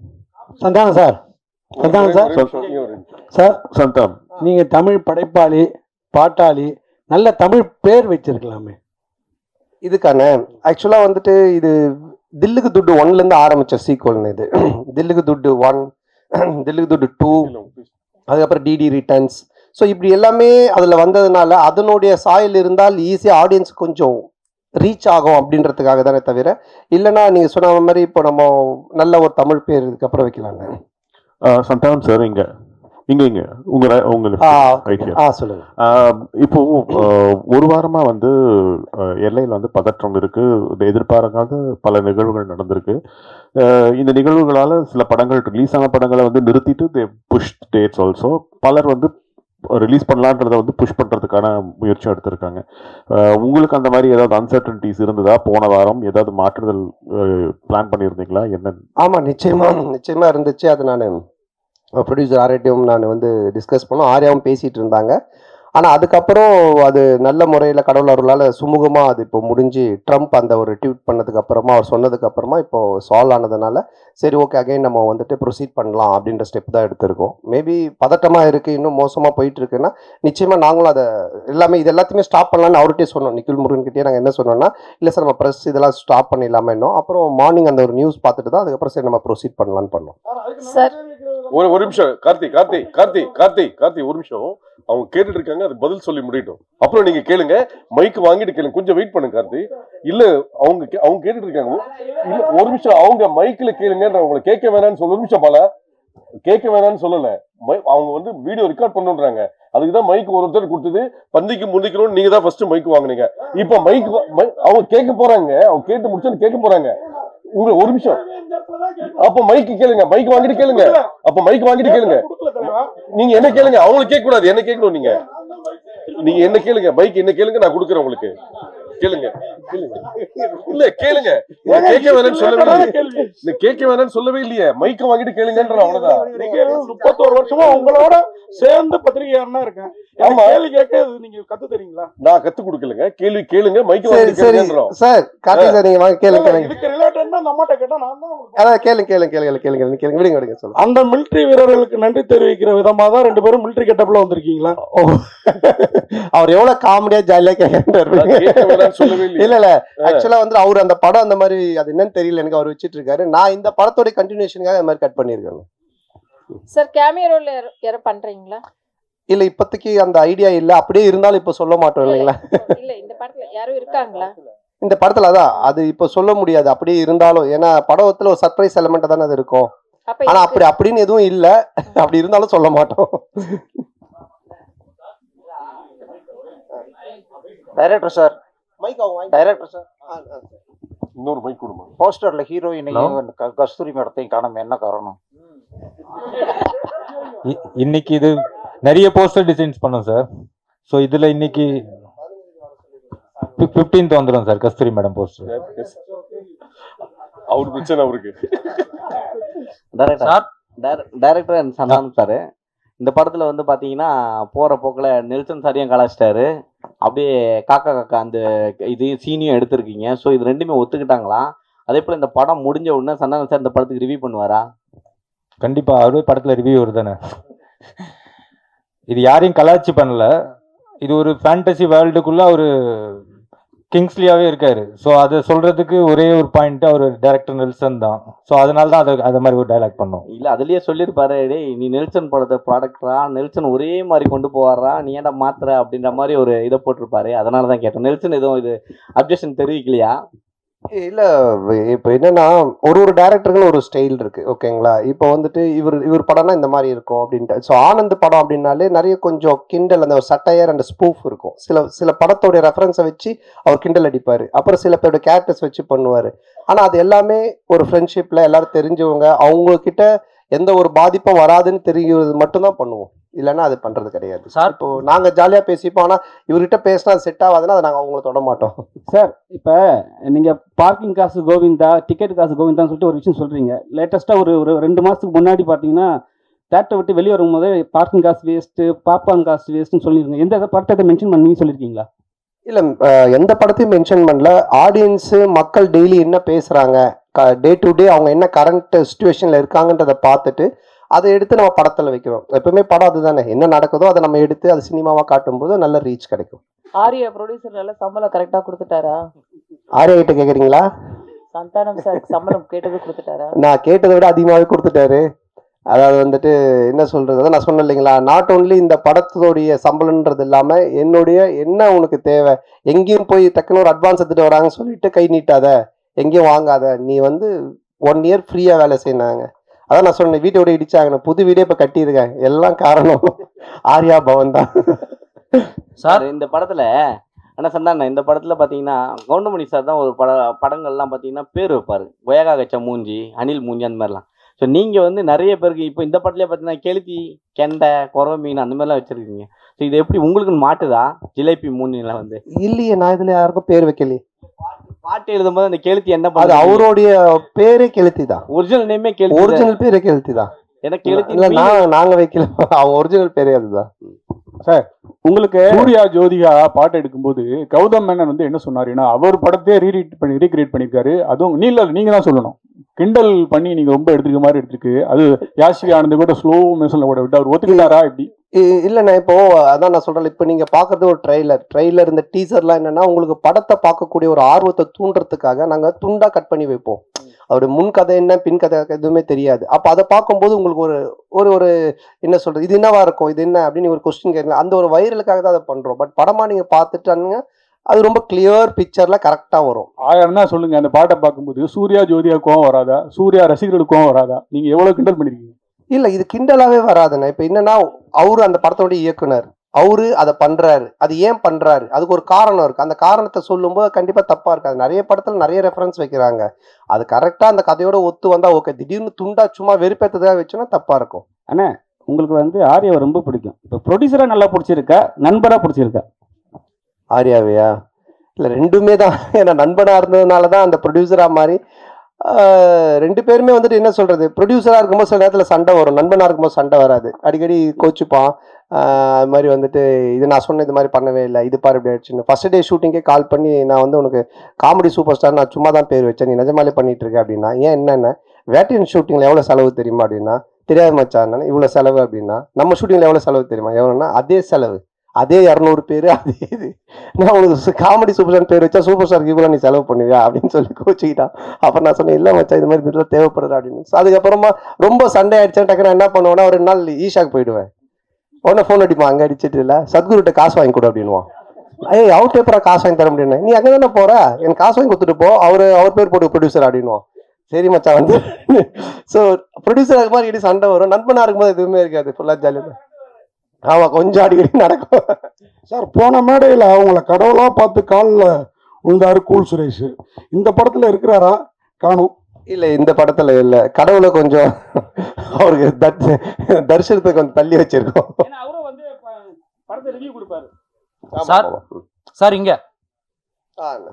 [SPEAKER 8] சந்தானம் சார், நீங்கள் தமிழ் படைப்பாளி,
[SPEAKER 9] பாட்டாளி, நல்ல தமிழ் பேர் வச்சிருக்கலாமே.
[SPEAKER 4] இதுக்கான ஆக்சுவலாக வந்துட்டு இது தில்லுக்கு துட்டு 1லேருந்து ஆரம்பித்த சீக்வல்னு இது. தில்லுக்கு துட்டு 1, தில்லுக்கு துட்டு 2, அதுக்கப்புறம் டிடி ரிட்டர்ன்ஸ். ஸோ இப்படி எல்லாமே அதில் வந்ததுனால அதனுடைய சாயல் இருந்தால் ஈஸியாக ஆடியன்ஸ் கொஞ்சம் ரீச் ஆகும் அப்படின்றதுக்காக தானே தவிர, இல்லைன்னா நீங்கள் சொன்ன மாதிரி இப்போ நம்ம நல்ல ஒரு தமிழ் பேர் இதுக்கப்புறம் வைக்கலாங்க.
[SPEAKER 1] சந்தானம் சார் இங்க
[SPEAKER 4] சொல்லுங்க.
[SPEAKER 1] இப்போ ஒரு வாரமா வந்து எல்லையில் வந்து பதற்றம் இருக்கு, எதிர்பாராத பல நிகழ்வுகள் நடந்திருக்கு. இந்த நிகழ்வுகளால சில படங்கள் ரிலீஸ் ஆன படங்களை வந்து நிறுத்திட்டு புஷ் டேட்ஸ் ஆல்சோ பலர் வந்து ரிலீஸ் பண்ணலான்றத வந்து புஷ் பண்றதுக்கான முயற்சி எடுத்திருக்காங்க. உங்களுக்கு அந்த மாதிரி ஏதாவது அன்சர்டனிட்டிஸ் இருந்ததா? போன வாரம் ஏதாவது மாற்றுதல் பிளான் பண்ணியிருந்தீங்களா? என்ன?
[SPEAKER 4] ஆமா, நிச்சயமா இருந்துச்சு. அது நான் ப்ரொடியூசர் ஆர்யாட்டையும் நான் வந்து டிஸ்கஸ் பண்ணோம், ஆர்யாவும் பேசிகிட்டு இருந்தாங்க. ஆனால் அதுக்கப்புறம் அது நல்ல முறையில் கடவுள் அருளால் சுமூகமாக அது இப்போ முடிஞ்சு ட்ரம்ப் அந்த ஒரு ட்வீட் பண்ணதுக்கு அப்புறமா அவர் சொன்னதுக்கு அப்புறமா இப்போ சால்வ் ஆனதுனால சரி ஓகே அகைன் நம்ம வந்துட்டு ப்ரொசீட் பண்ணலாம் அப்படின்ற ஸ்டெப் தான் எடுத்திருக்கோம். மேபி பதட்டமாக இருக்குது, இன்னும் மோசமாக போயிட்டு இருக்குன்னா நிச்சயமாக நாங்களும் அதை இது எல்லாத்தையுமே ஸ்டாப் பண்ணலான்னு அவர்கிட்டே சொன்னோம். நிக்கில் முருகன்கிட்டே நாங்கள் என்ன சொன்னோம்னா, இல்லை சார் நம்ம ப்ரெஸ் இதெல்லாம் ஸ்டாப் பண்ணிடலாமா இன்னும். அப்புறம் மார்னிங் அந்த ஒரு நியூஸ் பார்த்துட்டு தான் அதுக்கப்புறம் சரி நம்ம ப்ரொசீட் பண்ணலான்னு பண்ணோம்.
[SPEAKER 7] சார்
[SPEAKER 1] ஒரு நிமிஷம் கார்த்தி ஒரு நிமிஷம். அவங்க கேட்டுட்டு இருக்காங்க, அது பதில் சொல்லி முடியட்டும், அப்புறம் நீங்க கேளுங்க. மைக் வாங்கிட்டு கேளுங்க, கொஞ்சம் வெயிட் பண்ணுங்க கார்த்தி. இல்ல அவங்க கேட்டுட்டு இருக்காங்க, இல்ல ஒரு நிமிஷம். அவங்க மைக்ல கேளுங்கன்ற அவங்களை கேட்க வேணாம்னு சொல்ல. ஒரு நிமிஷம் பால, கேட்க வேணாம்னு சொல்லல. அவங்க வந்து வீடியோ ரெக்கார்ட் பண்ணுன்றாங்க, அதுக்குதான் மைக் ஒருத்தர் கொடுத்தது. பந்திக்கு முந்திக்கணும்னு நீங்க தான் ஃபர்ஸ்ட் மைக் வாங்குனீங்க. இப்ப மைக் அவங்க கேட்க போறாங்க, அவங்க கேட்டு முடிச்சு கேட்க போறாங்க. உங்க ஒரு நிமிஷம், அப்ப மைக் கேளுங்க, மைக் வாங்கிட்டு கேளுங்க. அப்ப மைக் வாங்கிட்டு கேளுங்க. நீங்க என்ன கேளுங்க, அவங்களுக்கு கேட்க கூடாது, என்ன கேட்கணும். நீங்க என்ன கேளுங்க, மைக் என்ன கேளுங்க, நான் கொடுக்குறேன் உங்களுக்கு. கேளுங்க. இல்ல கேளுங்க, கேட்க வேணாம்னு சொல்லவே இல்லையே. மைக்க வாங்கிட்டு கேளுங்கன்ற அவ்வளவுதான்.
[SPEAKER 5] 31 வருஷமா உங்களோட சேர்ந்து பத்திரிகையாளனா இருக்கேன். கேள்வி கேட்க நீங்க கத்து தரீங்களா?
[SPEAKER 1] நான் கத்து கொடுக்கலங்க, கேள்வி கேளுங்க, மைக்க வாங்கிட்டு கேளுங்கன்றோம்.
[SPEAKER 4] சார் கார்த்தி சார் நீங்க வாங்க கேளுங்க.
[SPEAKER 5] இதுக்கு ரிலேட்டடா நம்மட்ட கேட்டா நான் தான்
[SPEAKER 4] அதான் கேளுங்க விடுங்க சொல்லுங்க.
[SPEAKER 5] அந்த மிலிட்டரி வீரர்களுக்கு நன்றி தெரிவிக்கிற விதமா தான் 2 பேரும் மிலிட்டரி கெட்டப்ல வந்திருக்கீங்களா?
[SPEAKER 4] அவர் எவ்வளவு காமெடியா ஜாலியா கேட்க இல்ல ஆக்சுவலா வந்து அவர் அந்த படம் அந்த மாதிரி அது என்னன்னு தெரியல எனக்கு, அவர் வச்சிட்டு இருக்காரு. நான் இந்த படத்தோட கண்டினியூஷனுக்காக அந்த மாதிரி கட் பண்ணிருக்கேன்.
[SPEAKER 7] சார் கேமியோ ரோல் யார பண்றீங்களா?
[SPEAKER 4] இல்ல இப்போதைக்கு அந்த ஐடியா இல்ல, அப்படியே இருந்தாலும் இப்ப சொல்ல மாட்டோம் இல்லைங்களா?
[SPEAKER 7] இல்ல இந்த படத்துல யாரும் இருக்காங்களா?
[SPEAKER 4] இந்த படத்துல அதான் அது இப்ப சொல்ல முடியாது அப்படியே இருந்தாலும், ஏன்னா படத்துல ஒரு சர்ப்ரைஸ் எலிமெண்ட் தானே அது இருக்கும். ஆனா அப்படின்னு எதுவும் இல்ல, அப்படி இருந்தாலும் சொல்ல மாட்டோம்.
[SPEAKER 10] டைரக்டர் சார், டைரக்டர் சார்
[SPEAKER 1] இன்னொரு மைக் கொடுமா.
[SPEAKER 10] போஸ்டர்ல ஹீரோயினையும் கஸ்தூரி மேடத்தையும் காணாம, என்ன காரணம்?
[SPEAKER 2] இன்னைக்கு இது நிறைய போஸ்டர் டிசைன்ஸ் பண்ணோம் சார். ஸோ இதுல இன்னைக்கு 15th வந்துடும் சார் கஸ்தூரி மேடம் போஸ்டர்.
[SPEAKER 1] அவரு பிரச்சனை அவருக்கு.
[SPEAKER 10] டைரக்டர் சந்தானம் சார், இந்த படத்துல வந்து பாத்தீங்கன்னா போற போக்குல நெல்சன் சாரியும் கலாச்சிட்டாரு, அப்படியே காக்கா அந்த இது சீனியும் எடுத்திருக்கீங்க. ஸோ இது ரெண்டுமே ஒத்துக்கிட்டாங்களா? அதே போல இந்த படம் முடிஞ்ச உடனே சந்தானம் சார் இந்த படத்துக்கு ரிவ்யூ பண்ணுவாரா?
[SPEAKER 2] கண்டிப்பா, அவரே படத்துல ரிவ்யூ வருதானே. இது யாரையும் கலாச்சி பண்ணல, இது ஒரு ஃபேண்டசி வேர்ல்டுக்குள்ள ஒரு கிங்ஸ்லியாவே இருக்காரு. ஸோ அதை சொல்றதுக்கு ஒரே ஒரு பாயிண்ட் அவர் டைரக்டர் நெல்சன் தான். ஸோ அதனால தான் அதை மாதிரி ஒரு டைலாக் பண்ணோம்.
[SPEAKER 10] இல்லை அதுலயே சொல்லியிருப்பாரு, டேய் நீ நெல்சன் படத்தை ப்ராடக்டரா, நெல்சன் ஒரே மாதிரி கொண்டு போவாரா, நீ ஏன்டா மாத்துற அப்படின்ற மாதிரி ஒரு இதை போட்டிருப்பாரு. அதனால தான் கேட்டோம். நெல்சன் எதுவும் இது அப்ஜெக்ஷன் தெரிவிக்கலையா?
[SPEAKER 4] இல்ல இப்போ என்னன்னா ஒரு டைரக்டருக்குன்னு ஒரு ஸ்டைல் இருக்கு ஓகேங்களா. இப்போ வந்துட்டு இவர் படம்னா இந்த மாதிரி இருக்கும் அப்படின்ட்டு. ஸோ ஆனந்த் படம் அப்படின்னாலே நிறைய கொஞ்சம் கிண்டல், அந்த ஒரு சட்டையர் அண்ட் ஸ்பூஃப் இருக்கும். சில படத்தோடைய ரெஃபரன்ஸை வச்சு அவர் கிண்டல் அடிப்பார். அப்புறம் சில பேரோட கேரக்டர்ஸ் வச்சு பண்ணுவார். ஆனால் அது எல்லாமே ஒரு ஃப்ரெண்ட்ஷிப்பில் எல்லாரும் தெரிஞ்சவங்க, அவங்கக்கிட்ட எந்த ஒரு பாதிப்பும் வராதுன்னு தெரிகிறது மட்டும்தான் பண்ணுவோம். இல்லைன்னா அது பண்ணுறது கிடையாது சார். இப்போ நாங்கள் ஜாலியாக பேசிப்போம், ஆனால் இவர்கிட்ட பேசினா அது செட் ஆகாதுன்னா அதை நாங்கள் அவங்கள தொட மாட்டோம்
[SPEAKER 11] சார். இப்போ நீங்கள் பார்க்கிங் காசு கோவிந்தா, டிக்கெட் காசு கோவிந்தான்னு சொல்லிட்டு ஒரு விஷயம் சொல்கிறீங்க. லேட்டஸ்ட்டாக ஒரு 2 மாதத்துக்கு முன்னாடி பார்த்தீங்கன்னா தேட்டரை விட்டு வெளியே வரும்போது பார்க்கிங் காசு வேஸ்ட்டு, பாப்கார்ன் காசு வேஸ்ட்டுன்னு சொல்லியிருக்கீங்க. எந்த படத்தை மென்ஷன் பண்ணி சொல்லியிருக்கீங்களா?
[SPEAKER 4] இல்லை எந்த படத்தையும் மென்ஷன் பண்ணல. ஆடியன்ஸு மக்கள் டெய்லி என்ன பேசுகிறாங்க, டே டு டே அவங்க என்ன கரண்ட் சுச்சுவேஷனில் இருக்காங்கன்றதை பார்த்துட்டு அதை எடுத்து நம்ம படத்தில் வைக்கிறோம். எப்பவுமே படம் அதுதானே, என்ன நடக்குதோ அதை நம்ம எடுத்து அது சினிமாவாக காட்டும்போது நல்ல ரீச் கிடைக்கும்.
[SPEAKER 6] ஆர்யா ப்ரொடியூசர் நல்ல சம்பளம் கரெக்டா கொடுத்துட்டாரா?
[SPEAKER 4] ஆர்யா கிட்ட கேட்குறீங்களா?
[SPEAKER 6] சந்தானம் சார் சம்பளம் கேட்டது கொடுத்துட்டாரா?
[SPEAKER 4] நான் கேட்டதை விட அதிகமாகவே கொடுத்துட்டாரு. அதாவது வந்துட்டு என்ன சொல்றது, அதான் நான் சொன்னேன் இல்லைங்களா, நாட் ஓன்லி இந்த படத்தோடைய சம்பளம்ன்றது இல்லாமல் என்னுடைய என்ன உனக்கு தேவை, எங்கேயும் போய் டக்குன்னு ஒரு அட்வான்ஸ் எடுத்துட்டு வராங்கன்னு சொல்லிட்டு கை நீட்டாத, எங்கேயும் வாங்காத, நீ வந்து 1 year ஃப்ரீயாக வேலை செய்யினாங்க. அதான் நான் சொன்னேன், வீட்டை விட இடிச்சாங்க, புது வீடே இப்போ கட்டியிருக்கேன், எல்லாம் காரணம் ஆர்யா பவன் தான்.
[SPEAKER 10] சார் இந்த படத்துல ஆனால் சந்தான இந்த படத்தில் பார்த்தீங்கன்னா கவுண்டமணி சார் தான் ஒரு படங்கள்லாம் பார்த்தீங்கன்னா பேர் வைப்பார், கொயகா கச்ச மூஞ்சி, அனில் மூஞ்சி, அந்த மாதிரிலாம். ஸோ நீங்கள் வந்து நிறைய பேருக்கு இப்போ இந்த படத்துலேயே பார்த்தீங்கன்னா கெளுத்தி, கெண்டை, குறவை மீன் அந்த மாதிரிலாம் வச்சுருக்கீங்க. ஸோ இது எப்படி உங்களுக்கு மாட்டுதா ஜிலேபி மூஞ்சிலாம் வந்து?
[SPEAKER 4] இல்லையே, நான் இதில் யாருக்கும் பேர் வைக்கலையே.
[SPEAKER 10] பாட்டு எழுதும்போது அந்த கெளுத்தி என்ன
[SPEAKER 4] அது அவருடைய பேரே கெளுத்தி தான்,
[SPEAKER 10] ஒரிஜினல் நேமே கெளுத்தி,
[SPEAKER 4] ஒரிஜினல் பேரே கெளுத்தி தான்.
[SPEAKER 10] எனக்கு கெளுத்தி
[SPEAKER 4] இல்லை, நாங்கள் வைக்கல, அவங்க ஒரிஜினல் பேரே அதுதான்.
[SPEAKER 8] சார் உங்களுக்கு சூர்யா ஜோதிகா பாட்டு எடுக்கும்போது கௌதம் மேனன் வந்து என்ன சொன்னாருன்னா, அவர் படத்தையே ரீக்ரியேட் பண்ணியிருக்காரு. அதுவும் நீங்க தான் சொல்லணும், கிண்டல் பண்ணி நீங்க ரொம்ப எடுத்துருக்க மாதிரி எடுத்துருக்கு. அது யாஷிகா ஆனந்த் கூட ஸ்லோ மோஷன்ல கூட விட்டு அவர் ஒத்துக்கிட்டாரா இப்படி?
[SPEAKER 4] இல்லை, நான் இப்போ அதான் நான் சொல்றேன், இப்போ நீங்க பாக்குறது ஒரு ட்ரெய்லர் இந்த டீசர்லாம் என்னன்னா உங்களுக்கு படத்தை பார்க்கக்கூடிய ஒரு ஆர்வத்தை தூண்டுறதுக்காக நாங்க துண்டா கட் பண்ணி வைப்போம். அவருடைய முன் கதை என்ன பின் கதை எதுவுமே தெரியாது. அப்போ அதை பார்க்கும்போது உங்களுக்கு ஒரு ஒரு என்ன சொல்றது, இது என்னவா இருக்கும், இது என்ன அப்படின்னு ஒரு கொஸ்டின் கேட்கலாம். அந்த ஒரு வைரலுக்காக தான் அதை பண்றோம். பட் படமா நீங்க பார்த்துட்டானுங்க அது ரொம்ப கிளியர் பிக்சர்ல கரெக்டா வரும்.
[SPEAKER 8] 1000 தான் சொல்லுங்க, அந்த பாட்டை பார்க்கும்போது சூர்யா ஜோதிகா கோவம் வராதா, சூர்யா ரசிகர்களுக்கு கோவம் வராதா? நீங்க எவ்வளவு கிண்டல் பண்ணிருக்கீங்க.
[SPEAKER 4] இல்ல, இது கிண்டலாவே வராதுண்ணே. இப்ப என்னன்னா அவரு அந்த படத்தோட இயக்குனர், அவரு அதை பண்றாரு, அது ஏன் பண்றாரு, அதுக்கு ஒரு காரணம் இருக்கு. அந்த காரணத்தை சொல்லும்போது கண்டிப்பா தப்பா இருக்காது. நிறைய படத்துல நிறைய ரெஃபரன்ஸ் வைக்கிறாங்க, அது கரெக்டா அந்த கதையோட ஒத்து வந்தா ஓகே. திடீர்னு துண்டா சும்மா வெறுப்பேற்றதாக வச்சோன்னா தப்பா இருக்கும்.
[SPEAKER 11] அண்ணா உங்களுக்கு வந்து ஆர்யாவை ரொம்ப பிடிக்கும், இப்போ ப்ரொடியூசரா நல்லா பிடிச்சிருக்கா, நண்பரா பிடிச்சிருக்கா?
[SPEAKER 4] ஆர்யாவையா? இல்லை, ரெண்டுமே தான். ஏன்னா நண்பனாக இருந்ததுனால தான் அந்த ப்ரொடியூசராக மாதிரி. ரெண்டு பேருமே வந்துட்டு என்ன சொல்கிறது, ப்ரொடியூசராக இருக்கும்போது சில நேரத்தில் சண்டை வரும், நண்பனாக இருக்கும்போது சண்டை வராது, அடிக்கடி கோச்சுப்பான். அது மாதிரி வந்துட்டு இது நான் சொன்ன இது மாதிரி பண்ணவே இல்லை, இது பாரு இப்படி ஆயிடுச்சுன்னு. ஃபர்ஸ்ட் டே ஷூட்டிங்கே கால் பண்ணி நான் வந்து உனக்கு காமெடி சூப்பர் ஸ்டார் நான் சும்மா தான் பேர் வச்சேன், நீ நிஜமாலே பண்ணிட்டு இருக்க அப்படின்னா. ஏன் என்னென்ன வேட்டையன் ஷூட்டிங்கில் எவ்வளோ செலவு தெரியுமா அப்படின்னா, தெரியாது மச்சான் இவ்வளோ செலவு அப்படின்னா. நம்ம ஷூட்டிங்கில் எவ்வளோ செலவு தெரியுமா, எவ்வளோன்னா அதே செலவு, அதே 200 பேர், அதே இது. நான் உனக்கு காமெடி சூப்பர் ஸ்டார் பேர் வச்சா சூப்பர் ஸ்டாருக்கு இவ்வளோ நீ செலவு பண்ணுவியா அப்படின்னு சொல்லி கோச்சிக்கிட்டான். அப்புறம் நான் சொன்னேன், இல்லை மச்சா இது மாதிரி இதெல்லாம் தேவைப்படுது அப்படின்னு. அதுக்கப்புறமா ரொம்ப சண்டே ஆயிடுச்சேன், டக்குனு என்ன பண்ணுவேன்னா ஒரு 2 நாள் ஈஷாக்கு போயிடுவேன். உடனே ஃபோன் அடிப்பான், அங்கே அடிச்சிட்டு இல்லை சத்குருட்ட காசு வாங்கி கொடு அப்படின்வான். ஏய் அவர்கிட்ட எப்போ காசு வாங்கி தர முடியும், நீ அங்கே தானே போகிற, எனக்கு காசு வாங்கி கொடுத்துட்டு போ, அவர் பேர் போட்டு ப்ரொடியூசர் அப்படின்வான். சரி மச்சா வந்து. ஸோ ப்ரொடியூசர் அது மாதிரி இடி சண்டை வரும், நண்பனாக இருக்கும்போது எதுவுமே இருக்காது, ஃபுல்லாக ஜாலியாக. ஆமாம், கொஞ்சம் அடிக்கடி நடக்கும்.
[SPEAKER 12] சார் போன மேடையில் அவங்கள கடவுளாக பார்த்து காலில் விழுந்தாரு கூல் சுரேஷ், இந்த படத்தில் இருக்கிறாரா? காணும்.
[SPEAKER 4] இல்லை, இந்த படத்தில் இல்லை, கடவுளை கொஞ்சம் அவருக்கு தரிசனத்தை கொஞ்சம் தள்ளி வச்சிருக்கோம்.
[SPEAKER 11] அவரும் வந்து படத்தை ரிவ்யூ கொடுப்பாரு.
[SPEAKER 13] சார் இங்க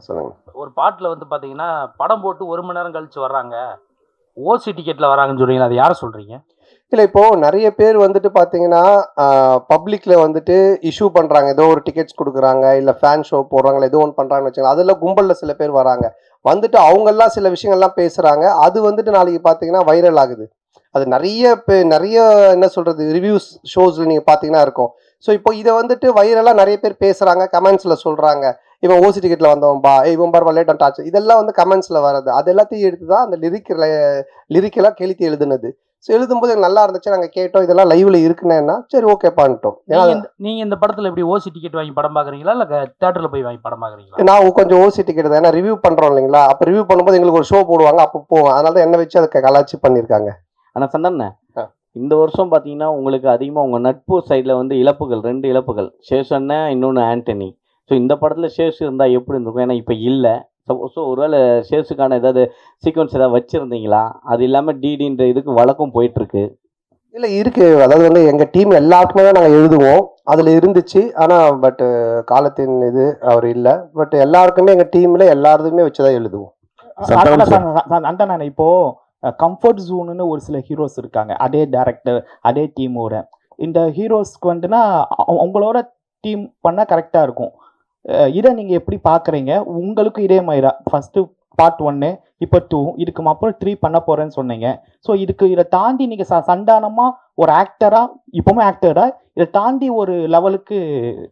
[SPEAKER 4] சொல்லுங்க.
[SPEAKER 13] ஒரு பாட்டில் வந்து பார்த்தீங்கன்னா படம் போட்டு 1 மணி நேரம் கழிச்சு வர்றாங்க, ஓசி டிக்கெட்டில் வராங்கன்னு சொல்றீங்க, அது யாரை சொல்றீங்க?
[SPEAKER 4] இல்லை, இப்போ நிறைய பேர் வந்துட்டு பார்த்தீங்கன்னா பப்ளிக்ல வந்துட்டு இஷ்யூ பண்ணுறாங்க, ஏதோ ஒரு டிக்கெட்ஸ் கொடுக்குறாங்க, இல்லை ஃபேன் ஷோ போடுறாங்களா, ஏதோ ஒன்று பண்ணுறாங்கன்னு வச்சுக்கலாம். அதில் கும்பலில் சில பேர் வராங்க, வந்துட்டு அவங்கெல்லாம் சில விஷயங்கள்லாம் பேசுகிறாங்க, அது வந்துட்டு நாளைக்கு பார்த்தீங்கன்னா வைரல் ஆகுது. அது நிறைய என்ன சொல்கிறது ரிவ்யூஸ் ஷோஸில் நீங்கள் பார்த்தீங்கன்னா இருக்கும். ஸோ இப்போ இதை வந்துட்டு வைரலாக நிறைய பேர் பேசுகிறாங்க, கமெண்ட்ஸில் சொல்கிறாங்க, இவன் ஓசி டிக்கெட்டில் வந்தவன்பா, இவன் பார் லேட் அண்ட் டாச், இதெல்லாம் வந்து கமெண்ட்ஸில் வர்றது. அது எல்லாத்தையும் எடுத்து தான் அந்த லிரிக்கெல்லாம் கெளுத்தி எழுதுனது. ஸோ எழுதும்போது எனக்கு நல்லா இருந்துச்சு, நாங்கள் கேட்டோம், இதெல்லாம் லைவ்ல இருக்குன்னா சரி ஓகே பண்ணிட்டோம்.
[SPEAKER 13] நீங்க இந்த படத்துல எப்படி ஓசி டிக்கெட் வாங்கி படம் பாக்குறீங்களா இல்ல தியேட்டர்ல போய் வாங்கி படம் பாக்குறீங்களா?
[SPEAKER 4] நான் கொஞ்சம் ஓசி டிக்கெட் தான், ஏன்னா ரிவ்யூ பண்றோம் இல்லைங்களா, அப்போ ரிவ்யூ பண்ணும்போது எங்களுக்கு ஒரு ஷோ போடுவாங்க, அப்போ போவோம், அதனால தான் என்ன வச்சு அதை கலாச்சி பண்ணியிருக்காங்க.
[SPEAKER 10] ஆனால் சந்தானே இந்த வருஷம் பார்த்தீங்கன்னா உங்களுக்கு அதிகமாக உங்கள் நட்பு சைடில் வந்து இழப்புகள், 2 இழப்புகள், சேஷ் அண்ணன், இன்னொன்று ஆண்டனி. ஸோ இந்த படத்தில் சேஷ் இருந்தால் எப்படி இருந்திருக்கும்? ஏன்னா இப்போ இல்லை. ஸோ ஒருவேளை சேஷுக்கான ஏதாவது சீக்வன்ஸ் ஏதாவது வச்சுருந்தீங்களா? அது இல்லாமல் டிடின்ற இதுக்கு வழக்கம் போயிட்டுருக்கு.
[SPEAKER 4] இல்லை இருக்கு, அதாவது வந்து எங்கள் டீம் எல்லாருக்குமே தான் நாங்கள் எழுதுவோம், அதில் இருந்துச்சு. ஆனால் பட் காலத்தின் இது அவர் இல்லை. பட் எல்லாருக்குமே எங்கள் டீமில் எல்லாருமே வச்சு தான் எழுதுவோம்.
[SPEAKER 14] அந்த நான் இப்போ கம்ஃபர்ட் ஜோனுன்னு ஒரு சில ஹீரோஸ் இருக்காங்க, அதே டேரக்டர் அதே டீமோட. இந்த ஹீரோஸ்க்கு வந்துன்னா அவங்களோட டீம் பண்ணால் கரெக்டாக இருக்கும். இதை நீங்கள் எப்படி பார்க்குறீங்க? உங்களுக்கு இதே மாதிரியா ஃபஸ்ட்டு பார்ட் 1, இப்போ 2, இதுக்கு அப்புறம் 3 பண்ண போறேன்னு சொன்னீங்க. ஸோ இதை தாண்டி நீங்க சந்தானமா ஒரு ஆக்டரா, இப்பவுமே ஆக்டரா, இதை தாண்டி ஒரு லெவலுக்கு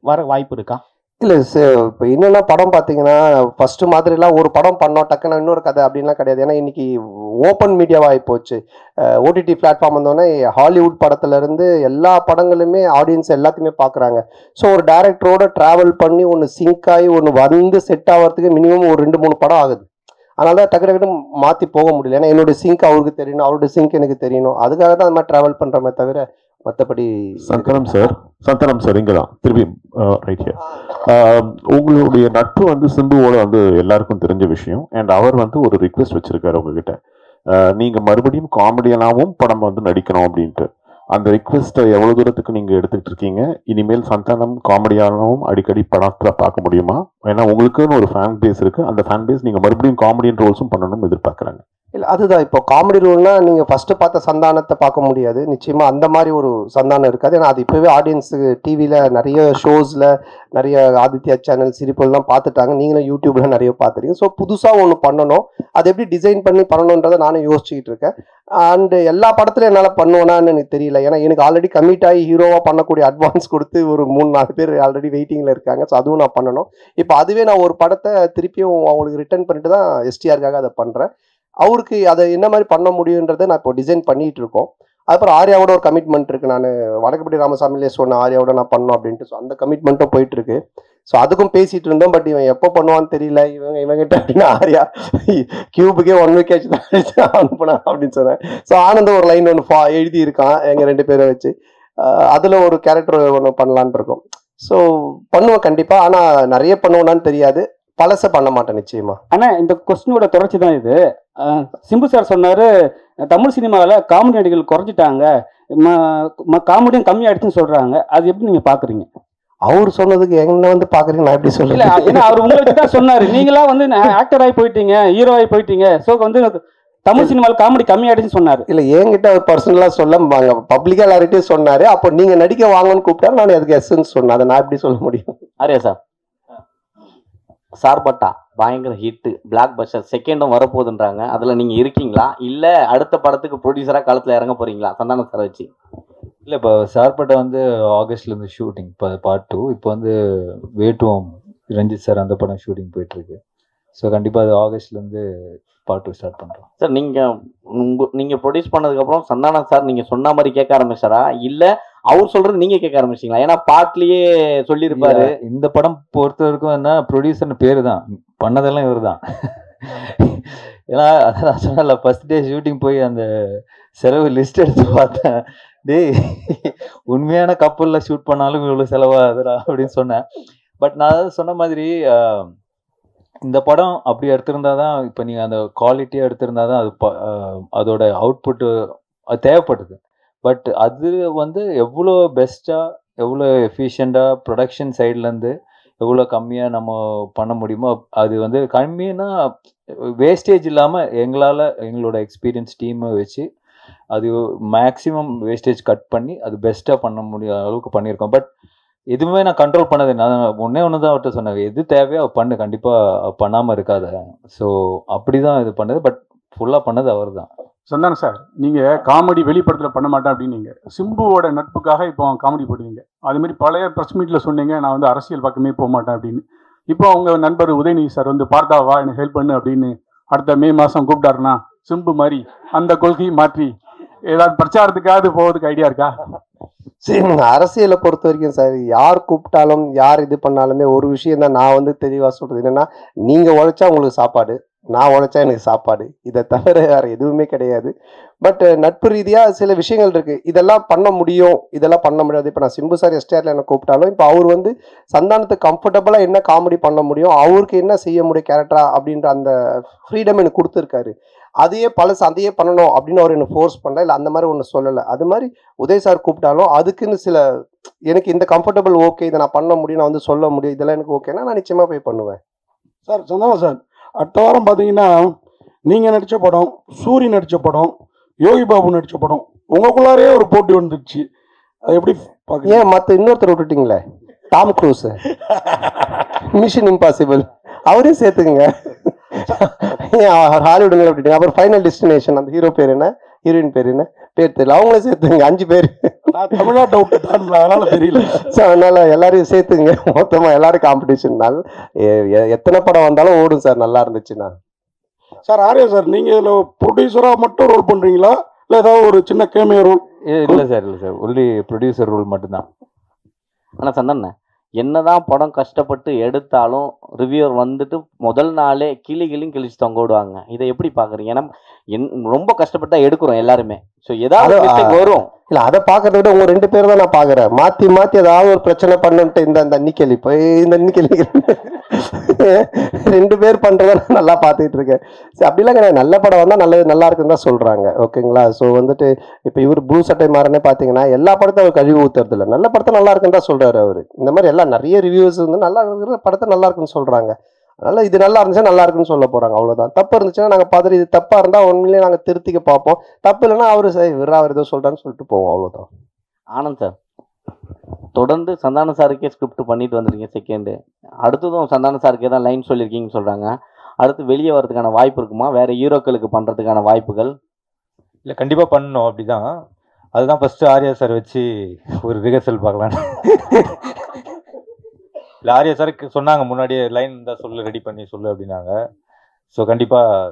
[SPEAKER 14] வர வாய்ப்பு இருக்கா?
[SPEAKER 4] இல்லை சார், இப்போ என்னென்னா படம் பார்த்தீங்கன்னா ஃபஸ்ட்டு மாதிரிலாம் ஒரு படம் பண்ணோம் டக்குன்னு இன்னொரு கதை அப்படின்லாம் கிடையாது. ஏன்னா இன்னைக்கு ஓப்பன் மீடியாவாகி போச்சு. ஓடிடி பிளாட்ஃபார்ம் வந்தோடனே ஹாலிவுட் படத்துலேருந்து எல்லா படங்களுமே ஆடியன்ஸ் எல்லாத்தையுமே பார்க்குறாங்க. ஸோ ஒரு டைரக்டரோட ட்ராவல் பண்ணி ஒன்று சிங்க் ஆகி ஒன்று வந்து செட் ஆகிறதுக்கு மினிமம் ஒரு 2-3 படம் ஆகுது. அதனால தான் டக்கு டக்குன்னு மாற்றி போக முடியல. ஏன்னா என்னோட சிங்க் அவருக்கு தெரியணும், அவரோட சிங்க் எனக்கு தெரியணும். அதுக்காக தான் அந்த மாதிரி ட்ராவல் பண்ணுறமே தவிர மற்றபடி.
[SPEAKER 1] சந்தானம் சார் இங்கே தான் திரும்பி ரைட் ஹியர். உங்களுடைய நட்பு வந்து சிம்புவோட வந்து எல்லாருக்கும் தெரிஞ்ச விஷயம். அண்ட் அவர் வந்து ஒரு ரிக்வெஸ்ட் வச்சிருக்காரு உங்ககிட்ட, நீங்க மறுபடியும் காமெடியனாகவும் படம் வந்து நடிக்கணும் அப்படின்ட்டு. அந்த ரிக்வெஸ்ட்டை எவ்வளவு தூரத்துக்கு நீங்க எடுத்துக்கிட்டு இருக்கீங்க? இனிமேல் சந்தானம் காமெடியானவும் அடிக்கடி படத்துல பார்க்க முடியுமா? ஏன்னா உங்களுக்குன்னு ஒரு ஃபேன் பேஸ் இருக்கு. அந்த ஃபேன் பேஸ் நீங்க மறுபடியும் காமெடியன் ரோல்ஸும் பண்ணணும்னு எதிர்பார்க்குறாங்க.
[SPEAKER 4] இல்லை அதுதான், இப்போ காமெடி ரோல்னா நீங்கள் ஃபஸ்ட்டு பார்த்த சந்தானத்தை பார்க்க முடியாது. நிச்சயமாக அந்த மாதிரி ஒரு சந்தானம் இருக்காது. ஏன்னா அது இப்போவே ஆடியன்ஸுக்கு டிவியில் நிறைய ஷோஸில் நிறைய ஆதித்யா சேனல் சிரிப்புலாம் பார்த்துட்டாங்க. நீங்களும் யூடியூப்பில் நிறைய பார்த்துருக்கீங்க. ஸோ புதுசாக ஒன்று பண்ணணும், அது எப்படி டிசைன் பண்ணி பண்ணணுன்றதை நானும் யோசிச்சுக்கிட்டு இருக்கேன். அண்டு எல்லா படத்துலையும் என்னால் பண்ணுவேனான்னு எனக்கு தெரியல. ஏன்னா எனக்கு ஆல்ரெடி கமிட் ஆகி ஹீரோவாக பண்ணக்கூடிய அட்வான்ஸ் கொடுத்து ஒரு 3-4 பேர் ஆல்ரெடி வெயிட்டிங்கில் இருக்காங்க. ஸோ அதுவும் நான் பண்ணணும். இப்போ அதுவே நான் ஒரு படத்தை திருப்பியும் அவங்களுக்கு ரிட்டர்ன் பண்ணிட்டு தான் எஸ்டிஆருக்காக அதை பண்ணுறேன். அவருக்கு அதை என்ன மாதிரி பண்ண முடியுன்றதை நான் இப்போ டிசைன் பண்ணிட்டு இருக்கோம். அதுக்கப்புறம் ஆர்யாவோட ஒரு கமிட்மெண்ட் இருக்குது. நான் வடக்குப்பட்டி ராமசாமிலே சொன்ன ஆர்யாவோட நான் பண்ணோம் அப்படின்ட்டு. ஸோ அந்த கமிட்மெண்ட்டும் போயிட்டு இருக்கு. ஸோ அதுக்கும் பேசிட்டு இருந்தோம். பட் இவன் எப்போ பண்ணுவான்னு தெரியல. இவங்கிட்ட அப்படின்னா ஆர்யா கியூபுக்கே 1 வீக் ஆச்சு தான் அனுப்புனா அப்படின்னு சொன்னேன். ஸோ ஆனந்தம் ஒரு லைன் ஒன்று எழுதி இருக்கான் எங்கள் 2 பேரை வச்சு. அதில் ஒரு கேரக்டர் ஒன்று பண்ணலான் இருக்கோம். ஸோ பண்ணுவேன் கண்டிப்பாக. ஆனால் நிறைய பண்ணுவேனான்னு தெரியாது. பழச பண்ண மாட்டேன் நிச்சயமா.
[SPEAKER 11] ஆனால் இந்த கொஸ்டினோட தொடர்ச்சி தான் இது. சிம்பு சார் சொன்னார், தமிழ் சினிமாவில் காமெடி நடிகர்கள் குறைஞ்சிட்டாங்க, காமெடியும் கம்மியாயிடுச்சுன்னு சொல்கிறாங்க. அது எப்படி நீங்கள் பார்க்குறீங்க?
[SPEAKER 4] அவர் சொன்னதுக்கு என்ன வந்து பார்க்குறீங்க, நான் எப்படி சொல்ல?
[SPEAKER 11] ஏன்னா அவர் உங்களுக்கு தான் சொன்னார், நீங்களா வந்து ஆக்டர் ஆகி போயிட்டீங்க, ஹீரோ ஆகி போயிட்டீங்க, ஸோ வந்து தமிழ் சினிமாவில் காமெடி கம்மியாயிடுச்சுன்னு சொன்னார்.
[SPEAKER 4] இல்லை என்கிட்ட அவர் பர்சனலாக சொல்ல பப்ளிக்காக எல்லார்கிட்டையும் சொன்னார். அப்போ நீங்கள் நடிக்க வாங்கன்னு கூப்பிட்டா நான் அதுக்கு எஸ்ன்னு சொன்னேன். அதை நான் எப்படி சொல்ல முடியும்?
[SPEAKER 10] ஆரியா சார், சார்பட்டா பயங்கர ஹிட், பிளாக் பஸ்டர், செகண்டும் வரப்போகுதுன்றாங்க. அதில் நீங்கள் இருக்கீங்களா? இல்லை அடுத்த படத்துக்கு ப்ரொடியூசராக களத்தில் இறங்க போகிறீங்களா சந்தானம் சார் வச்சு?
[SPEAKER 3] இல்லை, இப்போ சார்பட்டா வந்து ஆகஸ்ட்லேருந்து ஷூட்டிங், இப்போ பார்ட் 2. இப்போ வந்து வேட்டுவோம் ரஞ்சித் சார் அந்த படம் ஷூட்டிங் போயிட்டுருக்கு. ஸோ கண்டிப்பாக அது ஆகஸ்ட்லேருந்து பார்ட் 2 ஸ்டார்ட் பண்ணுறோம்.
[SPEAKER 10] சார் நீங்கள் ப்ரொடியூஸ் பண்ணதுக்கப்புறம் சந்தானம் சார் நீங்கள் சொன்ன மாதிரி கேட்க ஆரம்பிச்சாரா, இல்லை அவர் சொல்றது நீங்க கேட்க ஆரம்பிச்சிங்களா? ஏன்னா பாட்லயே சொல்லியிருப்பாரு.
[SPEAKER 3] இந்த படம் பொறுத்த வரைக்கும் என்ன, ப்ரொடியூசர்னு பேரு தான், பண்ணதெல்லாம் இவர் தான். ஏன்னா அதான் சொன்னல, ஃபர்ஸ்ட் டே ஷூட்டிங் போய் அந்த செலவு லிஸ்ட் எடுத்து பார்த்தேன். டேய், உண்மையான கப்பலில் ஷூட் பண்ணாலும் இவ்வளோ செலவாகுதுடா அப்படின்னு சொன்னேன். பட் நான் அதாவது சொன்ன மாதிரி இந்த படம் அப்படி எடுத்திருந்தா தான், இப்போ நீங்கள் அந்த குவாலிட்டியாக எடுத்திருந்தா தான் அது அதோட அவுட்புட்டு அது தேவைப்படுது. பட் அது வந்து எவ்வளோ பெஸ்ட்டாக, எவ்வளோ எஃபிஷியண்ட்டாக ப்ரொடக்ஷன் சைட்லேருந்து எவ்வளோ கம்மியாக நம்ம பண்ண முடியுமோ, அது வந்து கம்மின்னா வேஸ்டேஜ் இல்லாமல் எங்களோட எக்ஸ்பீரியன்ஸ் டீமை வச்சு அது மேக்ஸிமம் வேஸ்டேஜ் கட் பண்ணி அது பெஸ்ட்டாக பண்ண முடிய அளவுக்கு பண்ணியிருக்கோம். பட் எதுவுமே நான் கண்ட்ரோல் பண்ணது, நான் ஒன்றே ஒன்று தான் அவர்கிட்ட சொன்னேன், எது தேவையோ பண்ணு, கண்டிப்பாக பண்ணாமல் இருக்காத. ஸோ அப்படி தான் இது பண்ணது. பட் ஃபுல்லாக பண்ணது அவர் தான்.
[SPEAKER 8] சந்தானம் சார், நீங்கள் காமெடி வெளிப்படத்தில் பண்ண மாட்டேன் அப்படின்னீங்க. சிம்புவோட நட்புக்காக இப்போ காமெடி போடுவீங்க. அதுமாரி பழைய ப்ரெஸ் மீட்டில் சொன்னீங்க, நான் வந்து அரசியல் பக்கமே போக மாட்டேன் அப்படின்னு. இப்போ அவங்க நண்பர் உதயநிதி சார் வந்து பார்த்தாவா எனக்கு ஹெல்ப் பண்ணு அப்படின்னு அடுத்த மே மாதம் கூப்பிட்டாருன்னா சிம்பு மாதிரி அந்த கொள்கையை மாற்றி ஏதாவது பிரச்சாரத்துக்காவது போவதுக்கு ஐடியா இருக்கா?
[SPEAKER 4] சரி, அரசியலை பொறுத்த வரைக்கும் சார், யார் கூப்பிட்டாலும் யார் இது பண்ணாலுமே ஒரு விஷயம் தான் நான் வந்து தெளிவாக சொல்கிறது என்னென்னா, நீங்கள் உழைச்சா உங்களுக்கு சாப்பாடு, நான் உழைச்சா எனக்கு சாப்பாடு, இதை தவிர வேறு எதுவுமே கிடையாது. பட் நட்பு ரீதியாக சில விஷயங்கள் இருக்குது, இதெல்லாம் பண்ண முடியும், இதெல்லாம் பண்ண முடியாது. இப்போ நான் சிம்பு சார் எஸ்டிஆரில் என்ன கூப்பிட்டாலும் இப்போ அவர் வந்து சந்தானத்துக்கு கம்ஃபர்டபுளாக என்ன காமெடி பண்ண முடியும், அவருக்கு என்ன செய்ய முடியும் கேரக்டரா அப்படின்ற அந்த ஃப்ரீடம் எனக்கு கொடுத்துருக்காரு. அதையே அதையே பண்ணணும் அப்படின்னு அவர் என்ன ஃபோர்ஸ் பண்ணல, இல்லை அந்த மாதிரி ஒன்று சொல்லலை. அது மாதிரி உதய் சார் கூப்பிட்டாலும் அதுக்குன்னு சில எனக்கு இந்த கம்ஃபர்டபுள் ஓகே, இதை நான் பண்ண முடியும், நான் வந்து சொல்ல முடியும், இதெல்லாம் எனக்கு ஓகேன்னா நான் நிச்சயமாக போய் பண்ணுவேன்.
[SPEAKER 12] சார் சந்தானம் சார், அடுத்த வாரம் பார்த்தீங்கன்னா நீங்கள் நடித்த படம், சூரி நடித்த படம், யோகி பாபு நடித்த படம், உங்களுக்குள்ளாரே ஒரு போட்டி வந்துடுச்சு. அது எப்படி பார்க்க?
[SPEAKER 4] ஏன் மற்ற இன்னொருத்தர் விட்டுட்டீங்களே, டாம் க்ரூஸ், மிஷன் இம்பாசிபிள், அவரையும் சேர்த்துக்குங்க. ஹாலிவுட் அப்படின்ட்டு. அப்புறம் ஃபைனல் டெஸ்டினேஷன் அந்த ஹீரோ பேர் என்ன, ஹீரோயின் பேர் என்ன, பேர் தெரியல, அவங்களே சேர்த்துங்க 5 பேர்.
[SPEAKER 12] தமிழ்நாட்டை விட்டு அதனால தெரியல.
[SPEAKER 4] ஸோ அதனால எல்லாரையும் சேர்த்துங்க, மொத்தமாக எல்லாரும் காம்படிஷன்னால எத்தனை படம் வந்தாலும் ஓடும் சார், நல்லா இருந்துச்சுன்னா.
[SPEAKER 12] சார் ஆர்யா சார், நீங்கள் இதில் ப்ரொடியூசராக மட்டும் ரோல் பண்ணுறீங்களா இல்லை ஏதாவது ஒரு சின்ன கேமியோ ரோல்?
[SPEAKER 3] இல்லை சார் ஒன்லி ப்ரொடியூசர் ரோல் மட்டும்தான்.
[SPEAKER 10] ஆனால் சந்தன என்னதான் படம் கஷ்டப்பட்டு எடுத்தாலும் ரிவ்யூவர் வந்துட்டு முதல் நாளே கிளியும் கிழிச்சு தொங்க விடுவாங்க. இதை எப்படி பார்க்குறீங்க? ஏன்னா ரொம்ப கஷ்டப்பட்டு தான் எடுக்கிறோம் எல்லாருமே. ஸோ ஏதாவது மிஸ்டேக் வரும்.
[SPEAKER 4] இல்லை, அதை பார்க்கறத விட உங்க 2 பேர் தான் நான் பார்க்குறேன். மாற்றி மாற்றி ஏதாவது ஒரு பிரச்சனை பண்ணிட்டு இந்த அன்னிக்கேள்வி போய் இந்த அன்னிக்கேள்வி 2 பேர் பண்ணுறத நான் நல்லா பார்த்துட்டு இருக்கேன். சரி, அப்படிலாம் கிடையாது. நல்ல படம் வந்தால் நல்லா இருக்குன்னு தான் சொல்கிறாங்க. ஓகேங்களா? ஸோ வந்துட்டு இப்போ இவர் ப்ளூ சட்டை மாறனே பார்த்தீங்கன்னா எல்லா படத்தையும் அவர் கழுவி ஊற்றுறது இல்லை. நல்ல படத்தை நல்லா இருக்குன்னு தான் சொல்கிறாரு அவர். இந்த மாதிரி எல்லாம் நிறைய ரிவ்யூஸ் வந்து நல்லா இருக்கிற படத்தை நல்லா இருக்குன்னு சொல்கிறாங்க. அதனால் இது நல்லா இருந்துச்சுன்னா நல்லா இருக்குன்னு சொல்ல போகிறாங்க, அவ்வளோதான். தப்பு இருந்துச்சுன்னா நாங்கள் பார்த்துட்டு இது தப்பாக இருந்தால் உண்மையிலேயே நாங்கள் திருத்திக்க பார்ப்போம். தப்பு இல்லைன்னா அவர் அவர் ஏதோ சொல்கிறான்னு சொல்லிட்டு போவோம், அவ்வளோதான்.
[SPEAKER 10] ஆனந்த் சார், தொடர்ந்து சந்தான சாருக்கே ஸ்கிரிப்ட் பண்ணிட்டு வந்துருக்கீங்க செகண்டு. அடுத்ததும் சந்தான சாருக்கே தான் லைன் சொல்லியிருக்கீங்கன்னு சொல்கிறாங்க. அடுத்து வெளியே வரதுக்கான வாய்ப்பு இருக்குமா? வேறு ஹீரோக்களுக்கு பண்ணுறதுக்கான வாய்ப்புகள்?
[SPEAKER 2] இல்லை, கண்டிப்பாக பண்ணணும். அப்படி தான், அதுதான் ஃபஸ்ட்டு ஆர்யா சார் வச்சு ஒரு ரிஹர்சல் பார்க்கலாம். இல்லை, ஆர்யா சாருக்கு சொன்னாங்க முன்னாடியே லைன் இருந்தால் சொல்லு, ரெடி பண்ணி சொல்லு அப்படின்னாங்க. ஸோ கண்டிப்பாக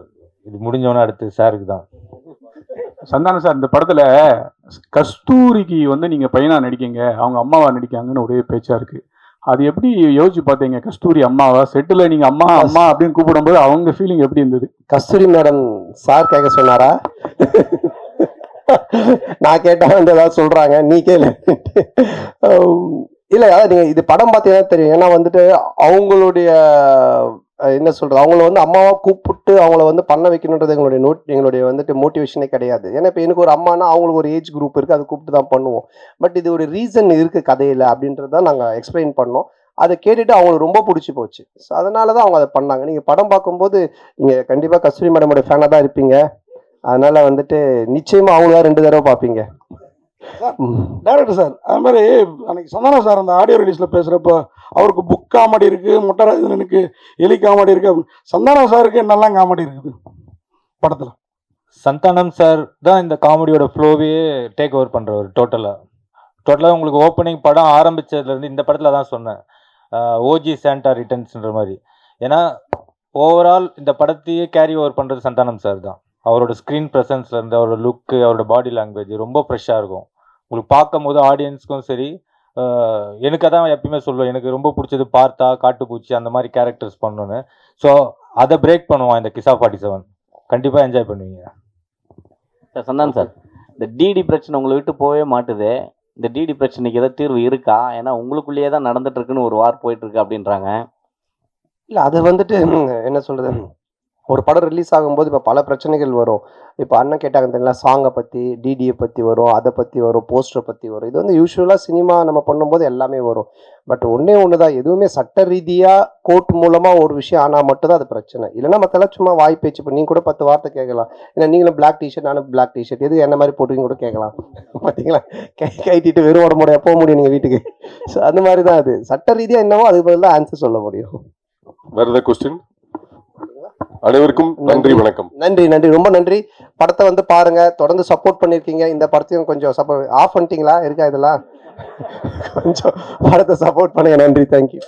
[SPEAKER 2] இது முடிஞ்சோன்னே அடுத்து சாருக்கு தான்.
[SPEAKER 8] சந்தானம் சார், இந்த படத்தில் கஸ்தூரிக்கு வந்து நீங்கள் பையனாக நடிக்கீங்க, அவங்க அம்மாவா நடிக்காங்கன்னு ஒரே பேச்சாக இருக்குது. அது எப்படி யோசிச்சு பார்த்தீங்க? கஸ்தூரி அம்மாவா? செட்டில் நீங்கள் அம்மா அம்மா அப்படின்னு கூப்பிடும்போது அவங்க ஃபீலிங் எப்படி இருந்தது?
[SPEAKER 4] கஸ்தூரி மேடம் சார் கேட்க சொன்னாரா? நான் கேட்டால் வந்து ஏதாவது சொல்கிறாங்க, நீ கேளு. இல்லை, அதாவது நீங்கள் இது படம் பார்த்தீங்கன்னா தெரியும். ஏன்னா வந்துட்டு அவங்களுடைய என்ன சொல்கிறது, அவங்கள வந்து அம்மாவாக கூப்பிட்டு அவங்கள வந்து பண்ண வைக்கணுன்றது எங்களுடைய வந்துட்டு மோட்டிவேஷனே கிடையாது. ஏன்னா இப்போ எனக்கு ஒரு அம்மானா அவங்களுக்கு ஒரு ஏஜ் குரூப் இருக்குது, அதை கூப்பிட்டு தான் பண்ணுவோம். பட் இது ஒரு ரீசன் இருக்குது கதையில் அப்படின்றது தான் நாங்கள் எக்ஸ்பிளைன் பண்ணோம். அதை கேட்டுட்டு அவங்களுக்கு ரொம்ப பிடிச்சி போச்சு. ஸோ அதனால தான் அவங்க அதை பண்ணாங்க. நீங்கள் படம் பார்க்கும்போது நீங்கள் கண்டிப்பாக கஸ்தூரி மேடமோட ஃபேனாக தான் இருப்பீங்க. அதனால் வந்துட்டு நிச்சயமாக அவங்கள 2 தடவை பார்ப்பீங்க.
[SPEAKER 12] டேரக்டர் சார், அது மாதிரி அன்னைக்கு சந்தானம் சார் அந்த ஆடியோ ரிலீஸில் பேசுகிறப்போ அவருக்கு புக் காமெடி இருக்குது, முட்டராஜனுக்கு எலி காமெடி இருக்குது. சந்தானம் சாருக்கு என்னெல்லாம் காமெடி இருக்குது படத்தில்?
[SPEAKER 2] சந்தானம் சார் தான் இந்த காமெடியோட ஃப்ளோவே டேக் ஓவர் பண்ணுறவர். டோட்டலாக உங்களுக்கு ஓப்பனிங் படம் ஆரம்பித்ததுலேருந்து இந்த படத்தில் தான் சொன்னேன், ஓஜி சாண்டா ரிட்டர்ன்ஸ்ன்ற மாதிரி. ஏன்னா ஓவரால் இந்த படத்தையே கேரி ஓவர் பண்ணுறது சந்தானம் சார் தான். அவரோட ஸ்க்ரீன் ப்ரெசன்ஸ்லேருந்து அவரோட லுக்கு, அவரோட பாடி லாங்குவேஜ் ரொம்ப ஃப்ரெஷ்ஷாக இருக்கும். உங்களுக்கு பார்க்கும் போது ஆடியன்ஸ்க்கும் சரி, எனக்கு அதான் எப்பயுமே சொல்லுவேன், எனக்கு ரொம்ப பிடிச்சது பார்த்தா காட்டுப்பூச்சி அந்த மாதிரி கேரக்டர்ஸ் பண்ணணுன்னு. ஸோ அதை பிரேக் பண்ணுவோம் இந்த கிசா 47. கண்டிப்பாக என்ஜாய் பண்ணுவீங்க.
[SPEAKER 10] சார் சந்தானம் சார், இந்த டிடி பிரச்சனை உங்களை விட்டு போகவே மாட்டுது. இந்த டிடி பிரச்சனைக்கு ஏதாவது தீர்வு இருக்கா? ஏன்னா உங்களுக்குள்ளேயே தான் நடந்துட்டு இருக்குன்னு ஒரு வார் போயிட்டு இருக்கு அப்படின்றாங்க.
[SPEAKER 4] இல்லை, அது வந்துட்டு என்ன சொல்கிறது, ஒரு படம் ரிலீஸ் ஆகும்போது இப்போ பல பிரச்சனைகள் வரும். இப்போ அண்ணன் கேட்டாங்க தெரியல, சாங்கை பற்றி, டிடியை பற்றி வரும், அதை பற்றி வரும், போஸ்டரை பற்றி வரும். இது வந்து யூஸ்வலாக சினிமா நம்ம பண்ணும்போது எல்லாமே வரும். பட் ஒன்று தான், எதுவுமே சட்ட ரீதியாக கோர்ட் மூலமாக ஒரு விஷயம் ஆனால் மட்டும்தான் அது பிரச்சனை. இல்லைன்னா மற்றெல்லாம் சும்மா வாய் பேச்சு. இப்போ நீங்கள் கூட 10 வார்த்தை கேட்கலாம். ஏன்னா நீங்களும் பிளாக் டிஷர்ட், நானும் பிளாக் டிஷர்ட், எது என்ன மாதிரி போட்டுங்க கூட கேட்கலாம். பார்த்தீங்களா, கைட்டிட்டு வெறும் உடம்புடைய போக முடியும் நீங்கள் வீட்டுக்கு. ஸோ அந்த மாதிரி தான் அது. சட்ட ரீதியாக என்னவோ அதுக்கு பதில் தான் ஆன்சர் சொல்ல முடியும்.
[SPEAKER 1] வேற ஏதாவது கொஸ்டின்? அனைவருக்கும் நன்றி, வணக்கம்.
[SPEAKER 4] நன்றி, ரொம்ப நன்றி. படத்தை வந்து பாருங்க, தொடர்ந்து சப்போர்ட் பண்ணியிருக்கீங்க. இந்த படத்தையும் கொஞ்சம் சப்போர்ட் ஆஃப் பண்ணிட்டீங்களா இருக்கா? இதெல்லாம் கொஞ்சம் படத்தை சப்போர்ட் பண்ணுங்க. நன்றி, தேங்க்யூ.